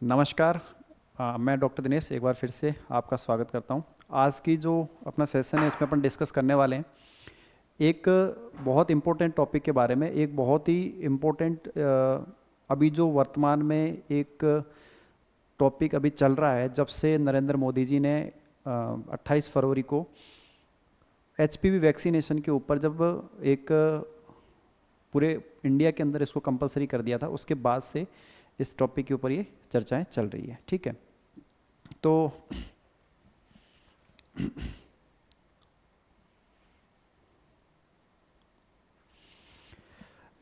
नमस्कार। मैं डॉक्टर दिनेश एक बार फिर से आपका स्वागत करता हूं। आज की जो अपना सेशन है इसमें अपन डिस्कस करने वाले हैं एक बहुत इम्पोर्टेंट टॉपिक के बारे में। एक बहुत ही इम्पोर्टेंट अभी जो वर्तमान में एक टॉपिक अभी चल रहा है, जब से नरेंद्र मोदी जी ने 28 फरवरी को HPV वैक्सीनेशन के ऊपर जब एक पूरे इंडिया के अंदर इसको कंपलसरी कर दिया था, उसके बाद से इस टॉपिक के ऊपर ये चर्चाएं चल रही है। ठीक है, तो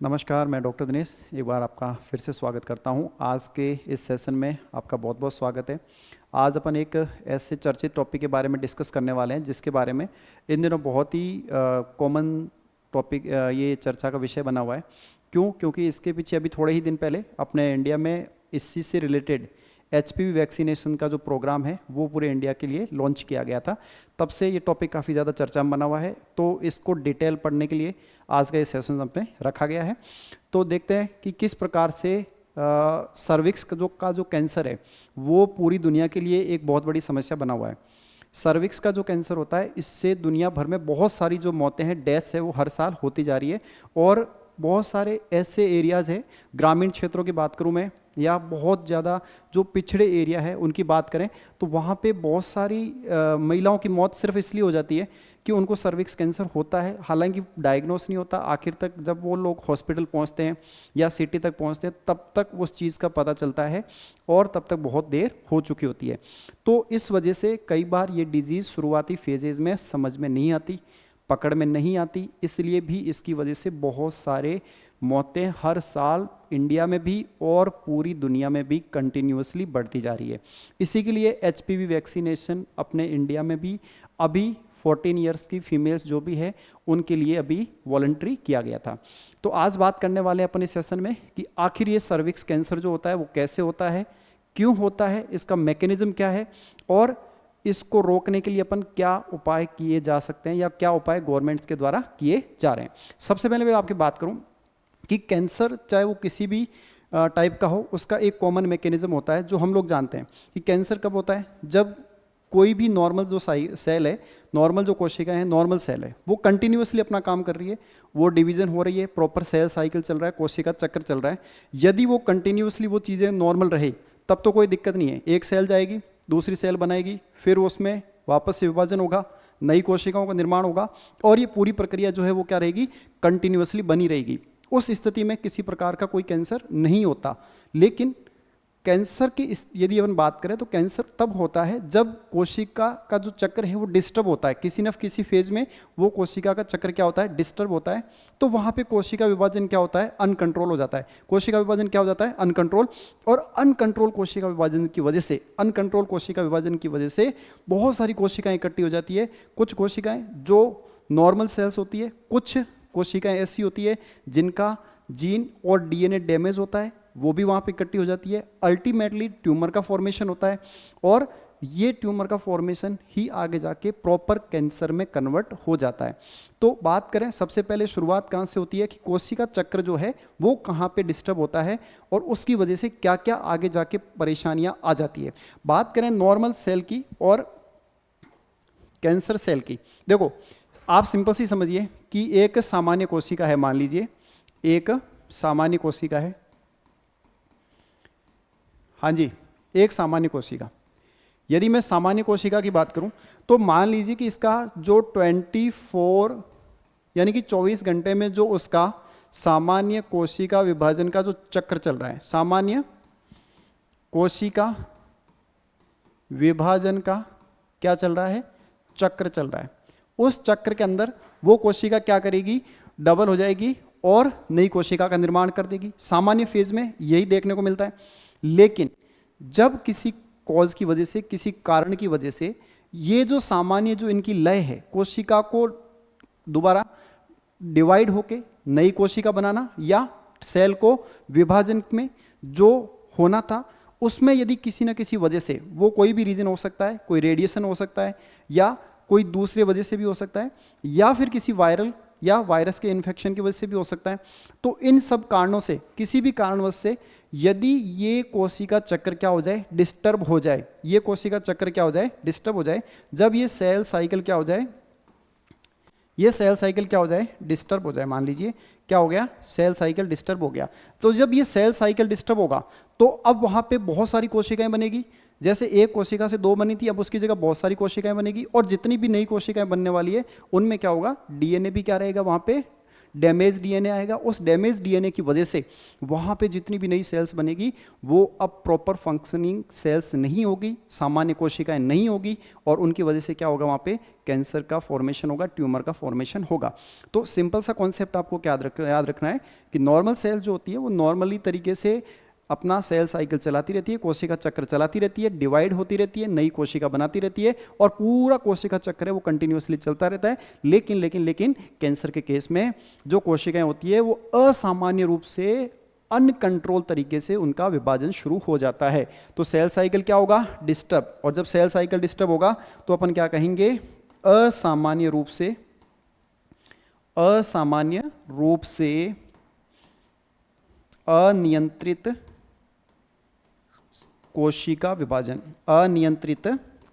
नमस्कार, मैं डॉक्टर दिनेश एक बार आपका फिर से स्वागत करता हूं। आज के इस सेशन में आपका बहुत बहुत स्वागत है। आज अपन एक ऐसे चर्चित टॉपिक के बारे में डिस्कस करने वाले हैं जिसके बारे में इन दिनों बहुत ही कॉमन टॉपिक ये चर्चा का विषय बना हुआ है। क्यों? क्योंकि इसके पीछे अभी थोड़े ही दिन पहले अपने इंडिया में इस चीज़ से रिलेटेड HPV वैक्सीनेशन का जो प्रोग्राम है वो पूरे इंडिया के लिए लॉन्च किया गया था। तब से ये टॉपिक काफ़ी ज़्यादा चर्चा में बना हुआ है, तो इसको डिटेल पढ़ने के लिए आज का ये सेशन हमने रखा गया है। तो देखते हैं कि किस प्रकार से सर्विक्स का जो कैंसर है वो पूरी दुनिया के लिए एक बहुत बड़ी समस्या बना हुआ है। सर्विक्स का जो कैंसर होता है, इससे दुनिया भर में बहुत सारी जो मौतें हैं, डेथ्स है, वो हर साल होती जा रही है। और बहुत सारे ऐसे एरियाज़ हैं, ग्रामीण क्षेत्रों की बात करूं मैं, या बहुत ज़्यादा जो पिछड़े एरिया है उनकी बात करें, तो वहाँ पे बहुत सारी महिलाओं की मौत सिर्फ इसलिए हो जाती है कि उनको सर्विक्स कैंसर होता है। हालांकि डायग्नोस नहीं होता, आखिर तक जब वो लोग हॉस्पिटल पहुँचते हैं या सिटी तक पहुँचते हैं तब तक उस चीज़ का पता चलता है, और तब तक बहुत देर हो चुकी होती है। तो इस वजह से कई बार ये डिजीज़ शुरुआती फेजेज़ में समझ में नहीं आती, पकड़ में नहीं आती, इसलिए भी इसकी वजह से बहुत सारे मौतें हर साल इंडिया में भी और पूरी दुनिया में भी कंटिन्यूअसली बढ़ती जा रही है। इसी के लिए HPV वैक्सीनेशन अपने इंडिया में भी अभी 14 ईयर्स की फीमेल्स जो भी है उनके लिए अभी वॉलंटरी किया गया था। तो आज बात करने वाले हैं अपने सेशन में कि आखिर ये सर्विक्स कैंसर जो होता है वो कैसे होता है, क्यों होता है, इसका मैकेनिज्म क्या है, और इसको रोकने के लिए अपन क्या उपाय किए जा सकते हैं या क्या उपाय गवर्नमेंट्स के द्वारा किए जा रहे हैं। सबसे पहले मैं आपकी बात करूं कि कैंसर चाहे वो किसी भी टाइप का हो, उसका एक कॉमन मैकेनिज्म होता है जो हम लोग जानते हैं कि कैंसर कब होता है। जब कोई भी नॉर्मल जो सेल है, नॉर्मल जो कोशिकाएं हैं, नॉर्मल सेल है, वो कंटिन्यूअसली अपना काम कर रही है, वो डिवीजन हो रही है, प्रॉपर सेल साइकिल चल रहा है, कोशिका चक्र चल रहा है। यदि वो कंटिन्यूअसली वो चीज़ें नॉर्मल रहे तब तो कोई दिक्कत नहीं है। एक सेल जाएगी, दूसरी सेल बनाएगी, फिर उसमें वापस से विभाजन होगा, नई कोशिकाओं का निर्माण होगा, और ये पूरी प्रक्रिया जो है वो क्या रहेगी, कंटिन्यूअसली बनी रहेगी। उस स्थिति में किसी प्रकार का कोई कैंसर नहीं होता। लेकिन कैंसर की यदि अपन बात करें तो कैंसर तब होता है जब कोशिका का जो चक्र है वो डिस्टर्ब होता है, किसी न किसी फेज में वो कोशिका का चक्र क्या होता है, डिस्टर्ब होता है। तो वहाँ पे कोशिका विभाजन क्या होता है, अनकंट्रोल हो जाता है। कोशिका विभाजन क्या हो जाता है, अनकंट्रोल। और अनकंट्रोल कोशिका विभाजन की वजह से, अनकंट्रोल कोशिका विभाजन की वजह से बहुत सारी कोशिकाएं इकट्ठी हो जाती है। कुछ कोशिकाएं जो नॉर्मल सेल्स होती है, कुछ कोशिकाएं ऐसी होती है जिनका जीन और DNA डैमेज होता है, वो भी वहाँ पे इकट्ठी हो जाती है। अल्टीमेटली ट्यूमर का फॉर्मेशन होता है, और ये ट्यूमर का फॉर्मेशन ही आगे जाके प्रॉपर कैंसर में कन्वर्ट हो जाता है। तो बात करें सबसे पहले शुरुआत कहाँ से होती है कि कोशिका चक्र जो है वो कहाँ पे डिस्टर्ब होता है और उसकी वजह से क्या क्या आगे जाके परेशानियाँ आ जाती है। बात करें नॉर्मल सेल की और कैंसर सेल की, देखो आप सिंपल सी समझिए कि एक सामान्य कोशिका है, मान लीजिए एक सामान्य कोशिका है, हाँ जी, एक सामान्य कोशिका। यदि मैं सामान्य कोशिका की बात करूं तो मान लीजिए कि इसका जो 24 यानी कि 24 घंटे में जो उसका सामान्य कोशिका विभाजन का जो चक्र चल रहा है, सामान्य कोशिका विभाजन का क्या चल रहा है, चक्र चल रहा है। उस चक्र के अंदर वो कोशिका क्या करेगी, डबल हो जाएगी और नई कोशिका का निर्माण कर देगी। सामान्य फेज में यही देखने को मिलता है। लेकिन जब किसी कॉज की वजह से, किसी कारण की वजह से ये जो सामान्य जो इनकी लय है, कोशिका को दोबारा डिवाइड होके नई कोशिका बनाना या सेल को विभाजन में जो होना था उसमें यदि किसी न किसी वजह से, वो कोई भी रीजन हो सकता है, कोई रेडिएशन हो सकता है या कोई दूसरे वजह से भी हो सकता है, या फिर किसी वायरल या वायरस के इन्फेक्शन की वजह से भी हो सकता है। तो इन सब कारणों से, किसी भी कारणवश से यदि ये कोशिका चक्र क्या हो जाए, डिस्टर्ब हो जाए, ये कोशिका चक्र क्या हो जाए, डिस्टर्ब हो जाए, जब ये सेल साइकिल क्या हो जाए, ये सेल साइकिल क्या हो जाए, डिस्टर्ब हो जाए, मान लीजिए क्या हो गया, सेल साइकिल डिस्टर्ब हो गया। तो जब ये सेल साइकिल डिस्टर्ब होगा तो अब वहाँ पे बहुत सारी कोशिकाएं बनेगी। जैसे एक कोशिका से 2 बनी थी, अब उसकी जगह बहुत सारी कोशिकाएं बनेगी, और जितनी भी नई कोशिकाएं बनने वाली है उनमें क्या होगा, डीएनए भी क्या रहेगा, वहाँ पे डैमेज डीएनए आएगा। उस डैमेज डीएनए की वजह से वहाँ पे जितनी भी नई सेल्स बनेगी वो अब प्रॉपर फंक्शनिंग सेल्स नहीं होगी, सामान्य कोशिकाएं नहीं होगी, और उनकी वजह से क्या होगा, वहाँ पे कैंसर का फॉर्मेशन होगा, ट्यूमर का फॉर्मेशन होगा। तो सिंपल सा कॉन्सेप्ट आपको याद रखना है कि नॉर्मल सेल जो होती है वो नॉर्मली तरीके से अपना सेल साइकिल चलाती रहती है, कोशिका चक्र चलाती रहती है, डिवाइड होती रहती है, नई कोशिका बनाती रहती है, और पूरा कोशिका चक्र है वो कंटिन्यूअसली चलता रहता है। लेकिन कैंसर के केस में जो कोशिकाएं होती है वो असामान्य रूप से अनकंट्रोल तरीके से उनका विभाजन शुरू हो जाता है। तो सेल साइकिल क्या होगा, डिस्टर्ब, और जब सेल साइकिल डिस्टर्ब होगा तो अपन क्या कहेंगे, असामान्य रूप से अनियंत्रित कोशिका विभाजन, अनियंत्रित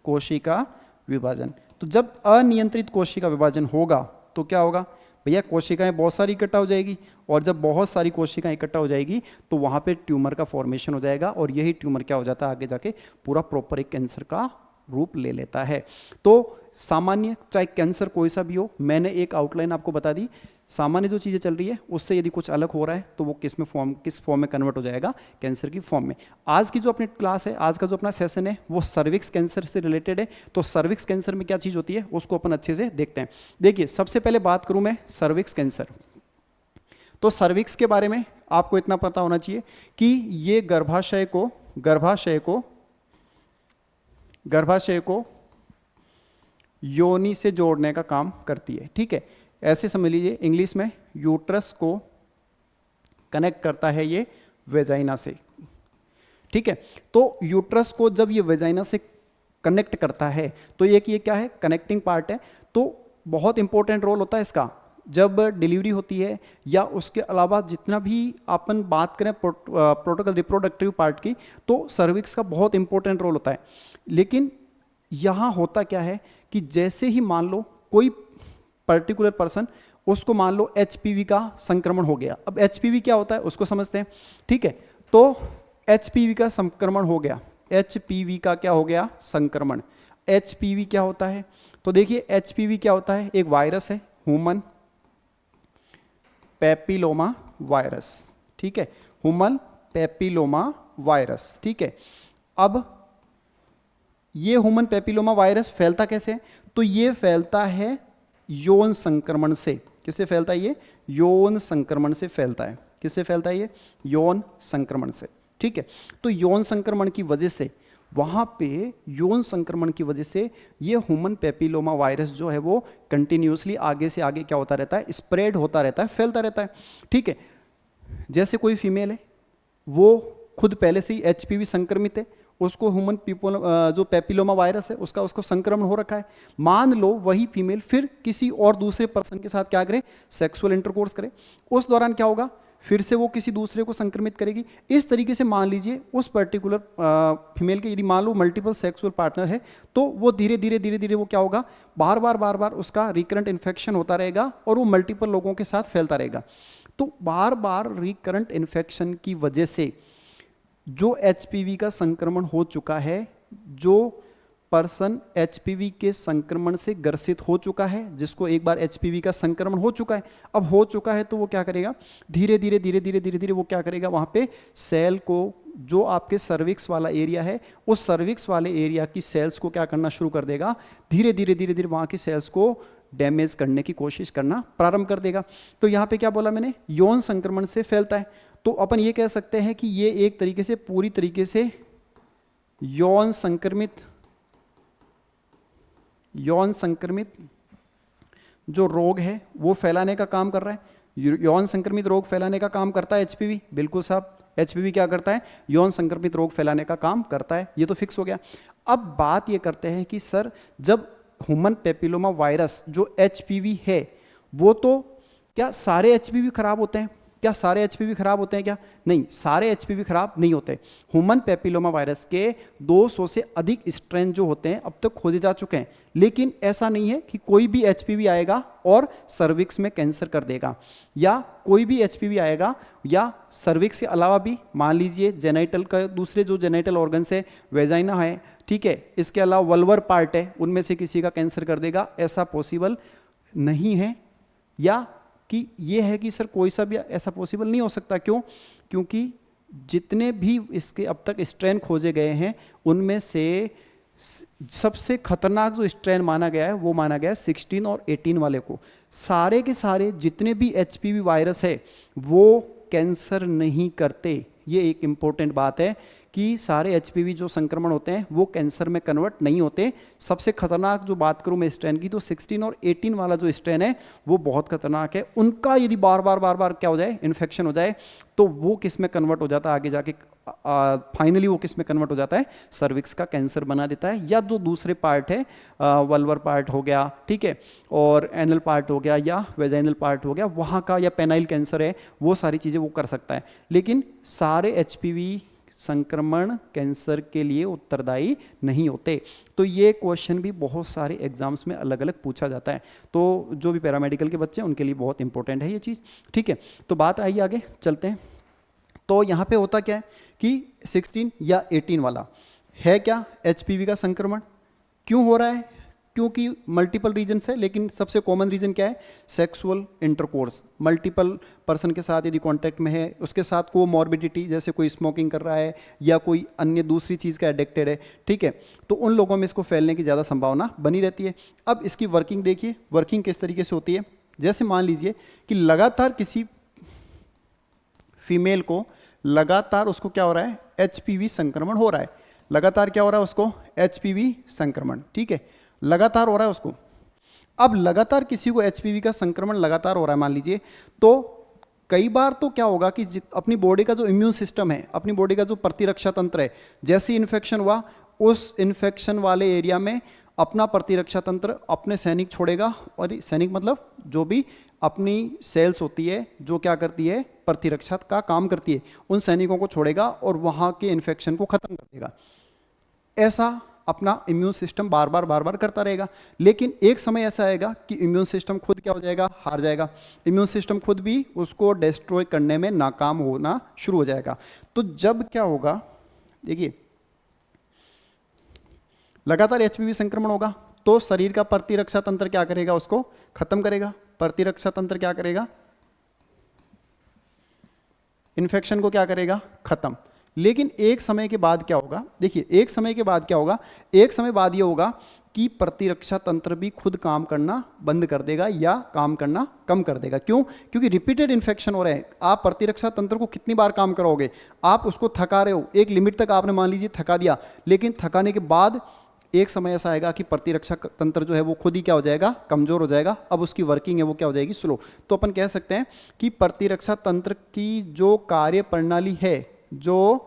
कोशिका विभाजन। तो जब अनियंत्रित कोशिका विभाजन होगा तो क्या होगा भैया, कोशिकाएं बहुत सारी इकट्ठा हो जाएगी, और जब बहुत सारी कोशिकाएं इकट्ठा हो जाएगी तो वहां पे ट्यूमर का फॉर्मेशन हो जाएगा, और यही ट्यूमर क्या हो जाता है, आगे जाके पूरा प्रॉपर एक कैंसर का रूप ले लेता है। तो सामान्य चाहे कैंसर कोई सा भी हो, मैंने एक आउटलाइन आपको बता दी, सामान्य जो चीज़ें चल रही है उससे यदि कुछ अलग हो रहा है तो वो किस फॉर्म में कन्वर्ट हो जाएगा, कैंसर की फॉर्म में। आज की जो अपनी क्लास है, आज का जो अपना सेशन है वो सर्विक्स कैंसर से रिलेटेड है। तो सर्विक्स कैंसर में क्या चीज़ होती है उसको अपन अच्छे से देखते हैं। देखिए, सबसे पहले बात करूं मैं सर्विक्स कैंसर। तो सर्विक्स के बारे में आपको इतना पता होना चाहिए कि ये गर्भाशय को योनि से जोड़ने का काम करती है। ठीक है, ऐसे समझ लीजिए, इंग्लिश में यूट्रस को कनेक्ट करता है ये वेजाइना से। ठीक है, तो यूट्रस को जब ये वेजाइना से कनेक्ट करता है तो ये क्या है, कनेक्टिंग पार्ट है। तो बहुत इंपॉर्टेंट रोल होता है इसका जब डिलीवरी होती है, या उसके अलावा जितना भी अपन बात करें प्रोटोकॉल रिप्रोडक्टिव पार्ट की, तो सर्विक्स का बहुत इंपॉर्टेंट रोल होता है। लेकिन यहाँ होता क्या है कि जैसे ही मान लो कोई पर्टिकुलर पर्सन, उसको मान लो एचपीवी का संक्रमण हो गया। अब एचपीवी क्या होता है उसको समझते हैं। ठीक है, तो एचपीवी का संक्रमण हो गया, एचपीवी का क्या हो गया, संक्रमण। एचपीवी क्या होता है, तो देखिए एचपीवी क्या होता है, एक वायरस है, ह्यूमन पैपिलोमा वायरस। ठीक है, ह्यूमन पैपिलोमा वायरस। ठीक है, अब ये ह्यूमन पैपिलोमा वायरस फैलता कैसे है, तो ये फैलता है यौन संक्रमण से। किससे फैलता है ये, यौन संक्रमण से फैलता है। किससे फैलता है ये, यौन संक्रमण से। ठीक है, तो यौन संक्रमण की वजह से वहाँ पे यौन संक्रमण की वजह से ये ह्यूमन पैपिलोमा वायरस जो है वो कंटिन्यूसली आगे से आगे क्या होता रहता है, स्प्रेड होता रहता है, फैलता रहता है। ठीक है, जैसे कोई फीमेल है वो खुद पहले से ही एचपीवी संक्रमित है, उसको ह्यूमन जो पैपिलोमा वायरस है उसको संक्रमण हो रखा है। मान लो वही फीमेल फिर किसी और दूसरे पर्सन के साथ क्या करे, सेक्सुअल इंटरकोर्स करे, उस दौरान क्या होगा, फिर से वो किसी दूसरे को संक्रमित करेगी। इस तरीके से मान लीजिए उस पर्टिकुलर फीमेल के यदि मान लो मल्टीपल सेक्सुअल पार्टनर है तो वो धीरे धीरे वो क्या होगा, बार बार उसका रिकरेंट इन्फेक्शन होता रहेगा और वो मल्टीपल लोगों के साथ फैलता रहेगा। तो बार बार रिकरेंट इन्फेक्शन की वजह से जो एचपीवी का संक्रमण हो चुका है, जो पर्सन एचपीवी के संक्रमण से ग्रसित हो चुका है, जिसको एक बार एचपीवी का संक्रमण हो चुका है, अब हो चुका है तो वो क्या करेगा, धीरे धीरे वो क्या करेगा, वहाँ पे सेल को, जो आपके सर्विक्स वाला एरिया है, उस सर्विक्स वाले एरिया की सेल्स को क्या करना शुरू कर देगा, धीरे धीरे वहाँ की सेल्स को डैमेज करने की कोशिश करना प्रारंभ कर देगा। तो यहाँ पे क्या बोला मैंने, यौन संक्रमण से फैलता है। तो अपन ये कह सकते हैं कि ये एक तरीके से पूरी तरीके से यौन संक्रमित जो रोग है वो फैलाने का काम कर रहा है। यौन संक्रमित रोग फैलाने का काम करता है एचपीवी, बिल्कुल साहब, एचपीवी क्या करता है, यौन संक्रमित रोग फैलाने का काम करता है, ये तो फिक्स हो गया। अब बात ये करते हैं कि सर जब ह्यूमन पैपिलोमा वायरस जो एचपीवी है वो तो क्या सारे एचपीवी खराब होते हैं? क्या सारे एचपीवी खराब होते हैं क्या? नहीं, सारे एचपीवी खराब नहीं होते। ह्यूमन पैपिलोमा वायरस के 200 से अधिक स्ट्रेन जो होते हैं अब तक खोजे जा चुके हैं, लेकिन ऐसा नहीं है कि कोई भी एचपीवी आएगा और सर्विक्स में कैंसर कर देगा, या कोई भी एचपीवी आएगा या सर्विक्स के अलावा भी मान लीजिए जेनाइटल का दूसरे जो जेनाइटल ऑर्गन्स है, वेजाइना है, ठीक है, इसके अलावा वल्वर पार्ट है, उनमें से किसी का कैंसर कर देगा, ऐसा पॉसिबल नहीं है। या कि ये है कि सर कोई सा भी ऐसा पॉसिबल नहीं हो सकता। क्यों? क्योंकि जितने भी इसके अब तक स्ट्रेन खोजे गए हैं उनमें से सबसे खतरनाक जो स्ट्रेन माना गया है वो माना गया है 16 और 18 वाले को। सारे के सारे जितने भी एचपीवी वायरस है वो कैंसर नहीं करते। ये एक इम्पोर्टेंट बात है कि सारे एचपीवी जो संक्रमण होते हैं वो कैंसर में कन्वर्ट नहीं होते। सबसे खतरनाक जो बात करूं मैं स्ट्रेन की, तो 16 और 18 वाला जो स्ट्रेन है वो बहुत खतरनाक है। उनका यदि बार बार क्या हो जाए, इन्फेक्शन हो जाए, तो वो किस में कन्वर्ट हो जाता है आगे जाके, फाइनली वो किस में कन्वर्ट हो जाता है, सर्विक्स का कैंसर बना देता है। या जो दूसरे पार्ट है, वल्वर पार्ट हो गया, ठीक है, और एनल पार्ट हो गया या वेजाइनल पार्ट हो गया, वहाँ का, या पेनाइल कैंसर है, वो सारी चीज़ें वो कर सकता है। लेकिन सारे एचपीवी संक्रमण कैंसर के लिए उत्तरदायी नहीं होते। तो ये क्वेश्चन भी बहुत सारे एग्जाम्स में अलग अलग पूछा जाता है, तो जो भी पैरामेडिकल के बच्चे हैं उनके लिए बहुत इंपॉर्टेंट है ये चीज़, ठीक है। तो बात आई, आगे चलते हैं। तो यहाँ पे होता क्या है कि 16 या 18 वाला है क्या एचपीवी का संक्रमण? क्यों हो रहा है? क्योंकि मल्टीपल रीजन्स है, लेकिन सबसे कॉमन रीजन क्या है, सेक्सुअल इंटरकोर्स। मल्टीपल पर्सन के साथ यदि कांटेक्ट में है, उसके साथ कोमॉर्बिडिटी, जैसे कोई स्मोकिंग कर रहा है या कोई अन्य दूसरी चीज़ का एडिक्टेड है, ठीक है, तो उन लोगों में इसको फैलने की ज़्यादा संभावना बनी रहती है। अब इसकी वर्किंग देखिए, वर्किंग किस तरीके से होती है। जैसे मान लीजिए कि लगातार किसी फीमेल को लगातार उसको क्या हो रहा है, एचपीवी संक्रमण हो रहा है। लगातार क्या हो रहा है उसको, एचपीवी संक्रमण, ठीक है, लगातार हो रहा है उसको। अब लगातार किसी को एचपीवी का संक्रमण लगातार हो रहा है मान लीजिए, तो कई बार तो क्या होगा कि अपनी बॉडी का जो इम्यून सिस्टम है, अपनी बॉडी का जो प्रतिरक्षा तंत्र है, जैसे इन्फेक्शन हुआ उस इन्फेक्शन वाले एरिया में अपना प्रतिरक्षा तंत्र अपने सैनिक छोड़ेगा। और सैनिक मतलब जो भी अपनी सेल्स होती है जो क्या करती है, प्रतिरक्षा का काम करती है, उन सैनिकों को छोड़ेगा और वहाँ के इन्फेक्शन को खत्म कर देगा। ऐसा अपना इम्यून सिस्टम बार बार करता रहेगा। लेकिन एक समय ऐसा आएगा कि इम्यून सिस्टम खुद क्या हो जाएगा, हार जाएगा। इम्यून सिस्टम खुद भी उसको डिस्ट्रॉय करने में नाकाम होना शुरू हो जाएगा। तो जब क्या होगा, देखिए लगातार एचपीवी संक्रमण होगा तो शरीर का प्रतिरक्षा तंत्र क्या करेगा, उसको खत्म करेगा। प्रतिरक्षा तंत्र क्या करेगा, इन्फेक्शन को क्या करेगा, खत्म। लेकिन एक समय के बाद क्या होगा, देखिए एक समय के बाद क्या होगा, एक समय बाद ये होगा कि प्रतिरक्षा तंत्र भी खुद काम करना बंद कर देगा या काम करना कम कर देगा। क्यों? क्योंकि रिपीटेड इन्फेक्शन हो रहे हैं। आप प्रतिरक्षा तंत्र को कितनी बार काम कराओगे, आप उसको थका रहे हो, एक लिमिट तक आपने मान लीजिए थका दिया, लेकिन थकाने के बाद एक समय ऐसा आएगा कि प्रतिरक्षा तंत्र जो है वो खुद ही क्या हो जाएगा, कमजोर हो जाएगा। अब उसकी वर्किंग है वो क्या हो जाएगी, स्लो। तो अपन कह सकते हैं कि प्रतिरक्षा तंत्र की जो कार्य प्रणाली है, जो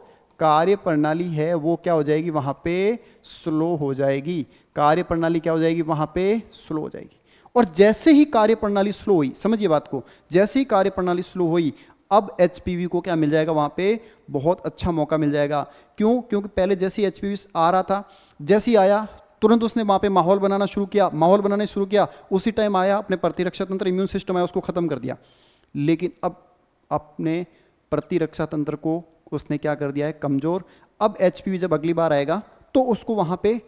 कार्य प्रणाली है वो क्या हो जाएगी, वहां पे स्लो हो जाएगी। कार्य प्रणाली क्या हो जाएगी, वहां पे स्लो हो जाएगी। और जैसे ही कार्य प्रणाली स्लो हुई, समझिए बात को, जैसे ही कार्य प्रणाली स्लो हुई, अब एचपीवी को क्या मिल जाएगा, वहां पे बहुत अच्छा मौका मिल जाएगा। क्यों? क्योंकि पहले जैसे ही एचपीवी आ रहा था, जैसे ही आया तुरंत उसने वहां पे माहौल बनाना शुरू किया, माहौल बनाने शुरू किया, उसी टाइम आया, अपने प्रतिरक्षा तंत्र, इम्यून सिस्टम आया, उसको खत्म कर दिया। लेकिन अब अपने प्रतिरक्षा तंत्र को उसने क्या कर दिया है, कमजोर। अब एचपीवी जब अगली बार आएगा तो उसको वहां पे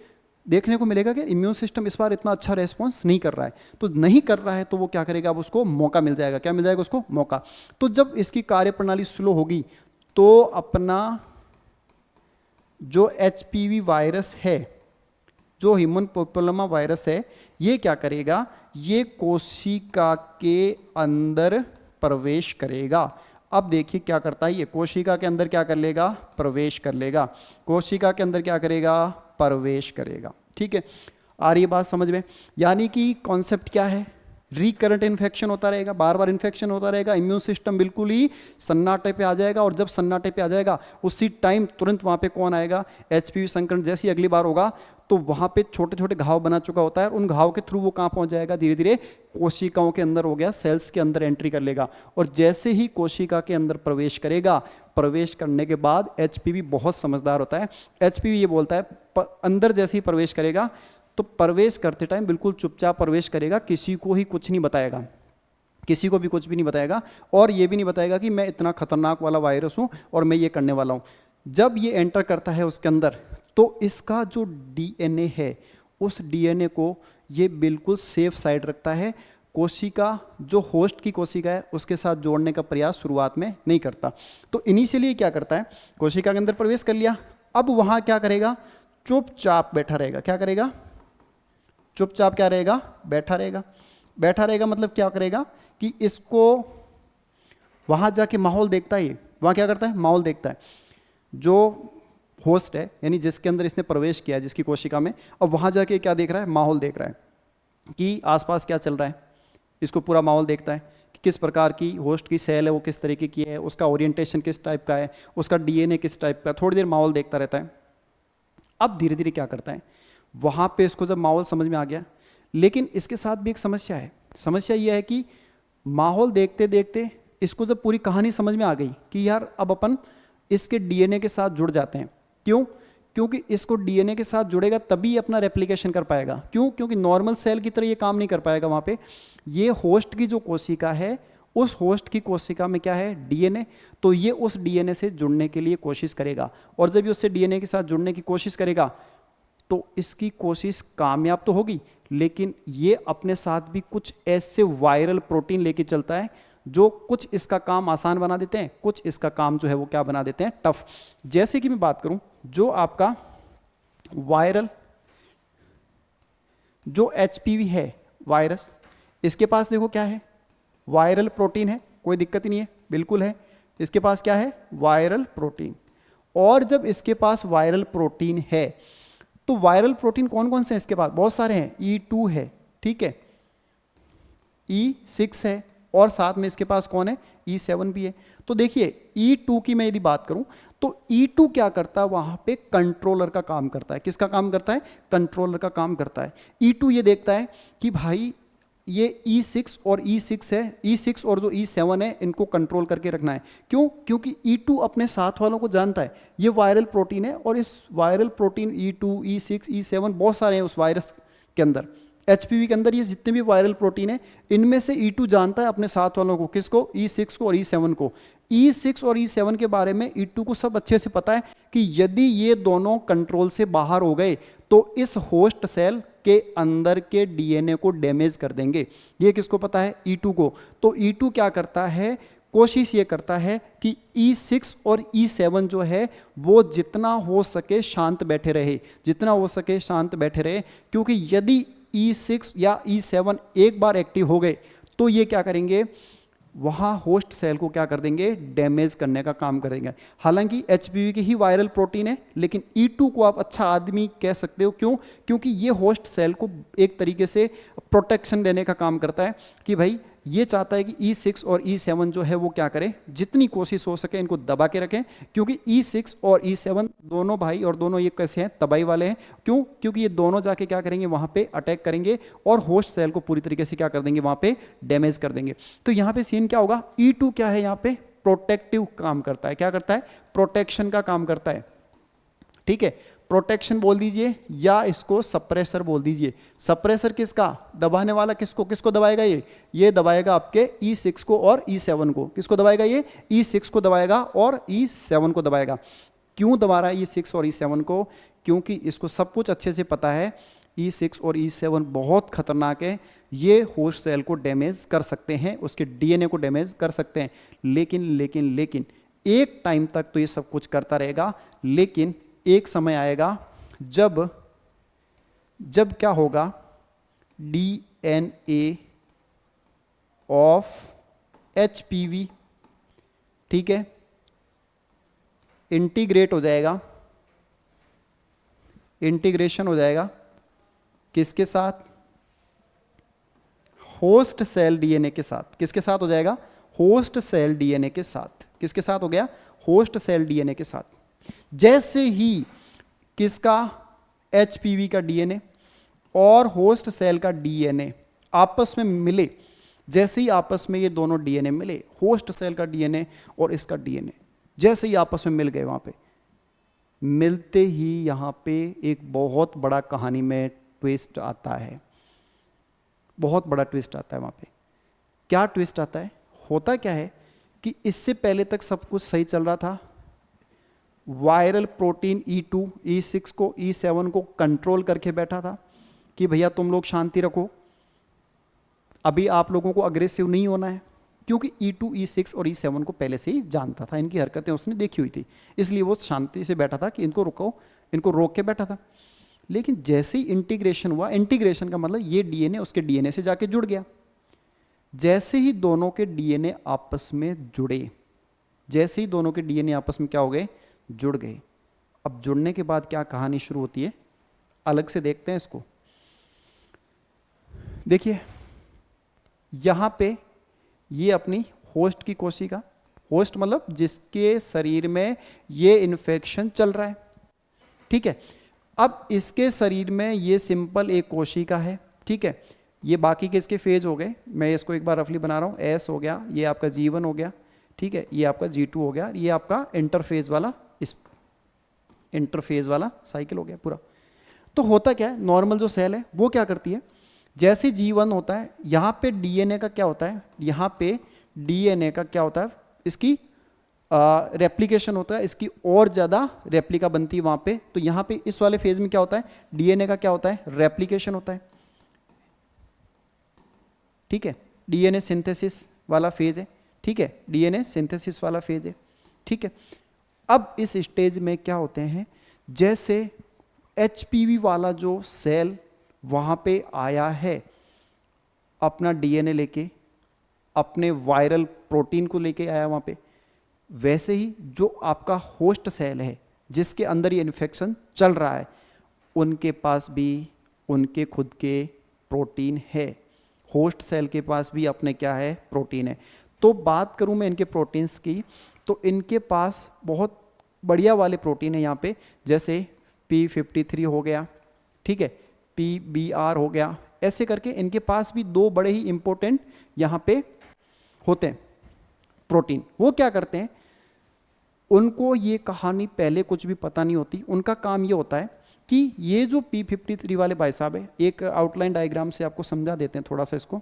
देखने को मिलेगा कि इम्यून सिस्टम इस बार इतना अच्छा रेस्पॉन्स नहीं कर रहा है। तो नहीं कर रहा है तो वो क्या करेगा, अब उसको मौका मिल जाएगा। क्या मिल जाएगा उसको, मौका। तो जब इसकी कार्यप्रणाली स्लो होगी तो अपना जो एचपीवी वायरस है, जो ह्यूमन पैपिलोमा वायरस है, ये क्या करेगा, ये कोशिका के अंदर प्रवेश करेगा। अब देखिए क्या करता है, ये कोशिका के अंदर क्या कर लेगा, प्रवेश कर लेगा। कोशिका के अंदर क्या करेगा, प्रवेश करेगा। ठीक है, आ रही है बात समझ में? यानी कि कॉन्सेप्ट क्या है, रिकरेंट इन्फेक्शन होता रहेगा, बार बार इन्फेक्शन होता रहेगा, इम्यून सिस्टम बिल्कुल ही सन्नाटे पे आ जाएगा। और जब सन्नाटे पे आ जाएगा उसी टाइम तुरंत वहाँ पे कौन आएगा, एचपीवी संक्रमण जैसी अगली बार होगा तो वहाँ पे छोटे छोटे घाव बना चुका होता है, उन घाव के थ्रू वो कहाँ पहुँच जाएगा, धीरे धीरे कोशिकाओं के अंदर हो गया, सेल्स के अंदर एंट्री कर लेगा। और जैसे ही कोशिका के अंदर प्रवेश करेगा, प्रवेश करने के बाद एचपीवी बहुत समझदार होता है, एचपीवी ये बोलता है अंदर जैसे ही प्रवेश करेगा तो प्रवेश करते टाइम बिल्कुल चुपचाप प्रवेश करेगा, किसी को ही कुछ नहीं बताएगा, किसी को भी कुछ भी नहीं बताएगा, और ये भी नहीं बताएगा कि मैं इतना खतरनाक वाला वायरस हूँ और मैं ये करने वाला हूँ। जब ये एंटर करता है उसके अंदर तो इसका जो डीएनए है उस डीएनए को ये बिल्कुल सेफ साइड रखता है, कोशिका जो होस्ट की कोशिका है उसके साथ जोड़ने का प्रयास शुरुआत में नहीं करता। तो इनिशियली क्या करता है, कोशिका के अंदर प्रवेश कर लिया, अब वहाँ क्या करेगा, चुपचाप बैठा रहेगा। क्या करेगा, चुपचाप क्या रहेगा, बैठा रहेगा। बैठा रहेगा मतलब क्या करेगा कि इसको वहाँ जाके माहौल देखता है, ये वहाँ क्या करता है, माहौल देखता है, जो होस्ट है यानी जिसके अंदर इसने प्रवेश किया है, जिसकी कोशिका में, अब वहाँ जाके क्या देख रहा है, माहौल देख रहा है कि आसपास क्या चल रहा है, इसको पूरा माहौल देखता है कि किस प्रकार की होस्ट की सेल है, वो किस तरीके की है, उसका ओरिएंटेशन किस टाइप का है, उसका डीएनए किस टाइप का, थोड़ी देर माहौल देखता रहता है। अब धीरे धीरे क्या करता है, वहाँ पे इसको जब माहौल समझ में आ गया, लेकिन इसके साथ भी एक समस्या है। समस्या ये है कि माहौल देखते देखते इसको जब पूरी कहानी समझ में आ गई कि यार अब अपन इसके डीएनए के साथ जुड़ जाते हैं। क्यों, क्योंकि इसको डीएनए के साथ जुड़ेगा तभी अपना रेप्लिकेशन कर पाएगा। क्यों, क्योंकि नॉर्मल सेल की तरह ये काम नहीं कर पाएगा। वहाँ पे ये होस्ट की जो कोशिका है, उस होस्ट की कोशिका में क्या है, डीएनए, तो ये उस डीएनए से जुड़ने के लिए कोशिश करेगा, और जब ये उससे डीएनए के साथ जुड़ने की कोशिश करेगा तो इसकी कोशिश कामयाब तो होगी, लेकिन ये अपने साथ भी कुछ ऐसे वायरल प्रोटीन लेके चलता है जो कुछ इसका काम आसान बना देते हैं, कुछ इसका काम जो है वो क्या बना देते हैं, टफ। जैसे कि मैं बात करूं, जो आपका वायरल जो एचपीवी है वायरस, इसके पास देखो क्या है, वायरल प्रोटीन है, कोई दिक्कत ही नहीं है, बिल्कुल है। इसके पास क्या है, वायरल प्रोटीन। और जब इसके पास वायरल प्रोटीन है तो वायरल प्रोटीन कौन कौन से हैं इसके पास, बहुत सारे हैं। E2 है, ठीक है, E6 है, और साथ में इसके पास कौन है, E7 भी है। तो देखिए E2 की मैं यदि बात करूं तो E2 क्या करता है, वहां पे कंट्रोलर का काम करता है। किसका काम करता है, कंट्रोलर का काम करता है। E2 ये देखता है कि भाई ये E6 और E6 है, E6 और जो E7 है इनको कंट्रोल करके रखना है। क्यों, क्योंकि E2 अपने साथ वालों को जानता है, ये वायरल प्रोटीन है, और इस viral protein E2, E6, E7 बहुत सारे हैं उस वायरस के अंदर। एचपीवी के अंदर ये जितने भी वायरल प्रोटीन है, इनमें से E2 जानता है अपने साथ वालों को, किसको, E6 को और E7 को। E6 और E7 के बारे में E2 को सब अच्छे से पता है कि यदि ये दोनों कंट्रोल से बाहर हो गए तो इस होस्ट सेल के अंदर के डीएनए को डैमेज कर देंगे। ये किसको पता है, E2 को। तो E2 क्या करता है, कोशिश ये करता है कि E6 और E7 जो है वो जितना हो सके शांत बैठे रहे, जितना हो सके शांत बैठे रहे, क्योंकि यदि E6 या E7 एक बार एक्टिव हो गए तो ये क्या करेंगे, वहाँ होस्ट सेल को क्या कर देंगे, डैमेज करने का काम करेंगे। हालांकि एचपीवी की ही वायरल प्रोटीन है, लेकिन E2 को आप अच्छा आदमी कह सकते हो। क्यों, क्योंकि ये होस्ट सेल को एक तरीके से प्रोटेक्शन देने का काम करता है कि भाई ये चाहता है कि E6 और E7 जो है वो क्या करे, जितनी कोशिश हो सके इनको दबा के रखें, क्योंकि E6 और E7 दोनों भाई और दोनों ये कैसे हैं, तबाही वाले हैं। क्यों, क्योंकि ये दोनों जाके क्या करेंगे, वहाँ पे अटैक करेंगे और होस्ट सेल को पूरी तरीके से क्या कर देंगे, वहाँ पे डैमेज कर देंगे। तो यहाँ पे सीन क्या होगा, E2 क्या है, यहाँ पे प्रोटेक्टिव काम करता है। क्या करता है, प्रोटेक्शन का काम करता है, ठीक है। प्रोटेक्शन बोल दीजिए या इसको सप्रेसर बोल दीजिए। सप्रेसर किसका, दबाने वाला किसको, किसको दबाएगा, ये दबाएगा आपके E6 को और E7 को। किसको दबाएगा, ये E6 को दबाएगा और E7 को दबाएगा। क्यों दबा रहा है E6 और E7 को, क्योंकि इसको सब कुछ अच्छे से पता है E6 और E7 बहुत खतरनाक है, ये होस्ट सेल को डैमेज कर सकते हैं, उसके डीएनए को डैमेज कर सकते हैं। लेकिन एक टाइम तक तो ये सब कुछ करता रहेगा, लेकिन एक समय आएगा जब क्या होगा, डीएनए ऑफ एचपीवी, ठीक है, इंटीग्रेट हो जाएगा, इंटीग्रेशन हो जाएगा किसके साथ, होस्ट सेल डीएनए के साथ। किसके साथ हो जाएगा? होस्ट सेल डीएनए के साथ। किसके साथ हो गया? होस्ट सेल डीएनए के साथ। जैसे ही किसका? एचपीवी का डीएनए और होस्ट सेल का डीएनए आपस में मिले, जैसे ही आपस में ये दोनों डीएनए मिले, होस्ट सेल का डीएनए और इसका डीएनए जैसे ही आपस में मिल गए, वहां पे मिलते ही यहां पे एक बहुत बड़ा कहानी में ट्विस्ट आता है। बहुत बड़ा ट्विस्ट आता है वहां पे। क्या ट्विस्ट आता है? होता क्या है कि इससे पहले तक सब कुछ सही चल रहा था। वायरल प्रोटीन E2, E6 को, E7 को कंट्रोल करके बैठा था कि भैया तुम लोग शांति रखो, अभी आप लोगों को अग्रेसिव नहीं होना है, क्योंकि E2, E6 और E7 को पहले से ही जानता था, इनकी हरकतें उसने देखी हुई थी, इसलिए वो शांति से बैठा था कि इनको रुको, इनको रोक के बैठा था। लेकिन जैसे ही इंटीग्रेशन हुआ, इंटीग्रेशन का मतलब ये डीएनए उसके डीएनए से जाके जुड़ गया। जैसे ही दोनों के डीएनए आपस में जुड़े, जैसे ही दोनों के डीएनए आपस में क्या हो गए? जुड़ गए। अब जुड़ने के बाद क्या कहानी शुरू होती है, अलग से देखते हैं इसको। देखिए यहां पे ये अपनी होस्ट की कोशिका, होस्ट मतलब जिसके शरीर में ये इन्फेक्शन चल रहा है, ठीक है। अब इसके शरीर में ये सिंपल एक कोशिका है, ठीक है। ये बाकी के इसके फेज हो गए, मैं इसको एक बार रफली बना रहा हूँ। एस हो गया, ये आपका G1 हो गया, ठीक है, ये आपका G2 हो गया, ये आपका इंटरफेज वाला, इस इंटरफेज वाला साइकिल हो गया पूरा। तो होता क्या है, नॉर्मल जो सेल है वो क्या करती है, जैसे G1 होता है, यहाँ पे डीएनए का क्या होता है, यहाँ पे डीएनए का क्या होता है, इसकी रेप्लिकेशन होता है, इसकी और ज़्यादा रेप्लिका बनती है वहाँ पे। तो यहाँ पे इस वाले फेज में क्या होता है, डीएनए का क्या होता है, रेप्लिकेशन होता है, ठीक है। डीएनए सिंथेसिस वाला फेज है, ठीक है, डीएनए सिंथेसिस वाला फेज है, ठीक है। अब इस स्टेज में क्या होते हैं, जैसे एचपीवी वाला जो सेल वहाँ पे आया है अपना डीएनए लेके, अपने वायरल प्रोटीन को लेके आया वहाँ पे, वैसे ही जो आपका होस्ट सेल है जिसके अंदर ये इन्फेक्शन चल रहा है, उनके पास भी उनके खुद के प्रोटीन है। होस्ट सेल के पास भी अपने क्या है, प्रोटीन है। तो बात करूं मैं इनके प्रोटीन्स की, तो इनके पास बहुत बढ़िया वाले प्रोटीन है यहाँ पे, जैसे P53 हो गया, ठीक है, PBR हो गया, ऐसे करके इनके पास भी दो बड़े ही इंपॉर्टेंट यहाँ पे होते हैं प्रोटीन। वो क्या करते हैं, उनको ये कहानी पहले कुछ भी पता नहीं होती। उनका काम ये होता है कि ये जो P53 वाले भाई साहब है, एक आउटलाइन डायग्राम से आपको समझा देते हैं थोड़ा सा इसको।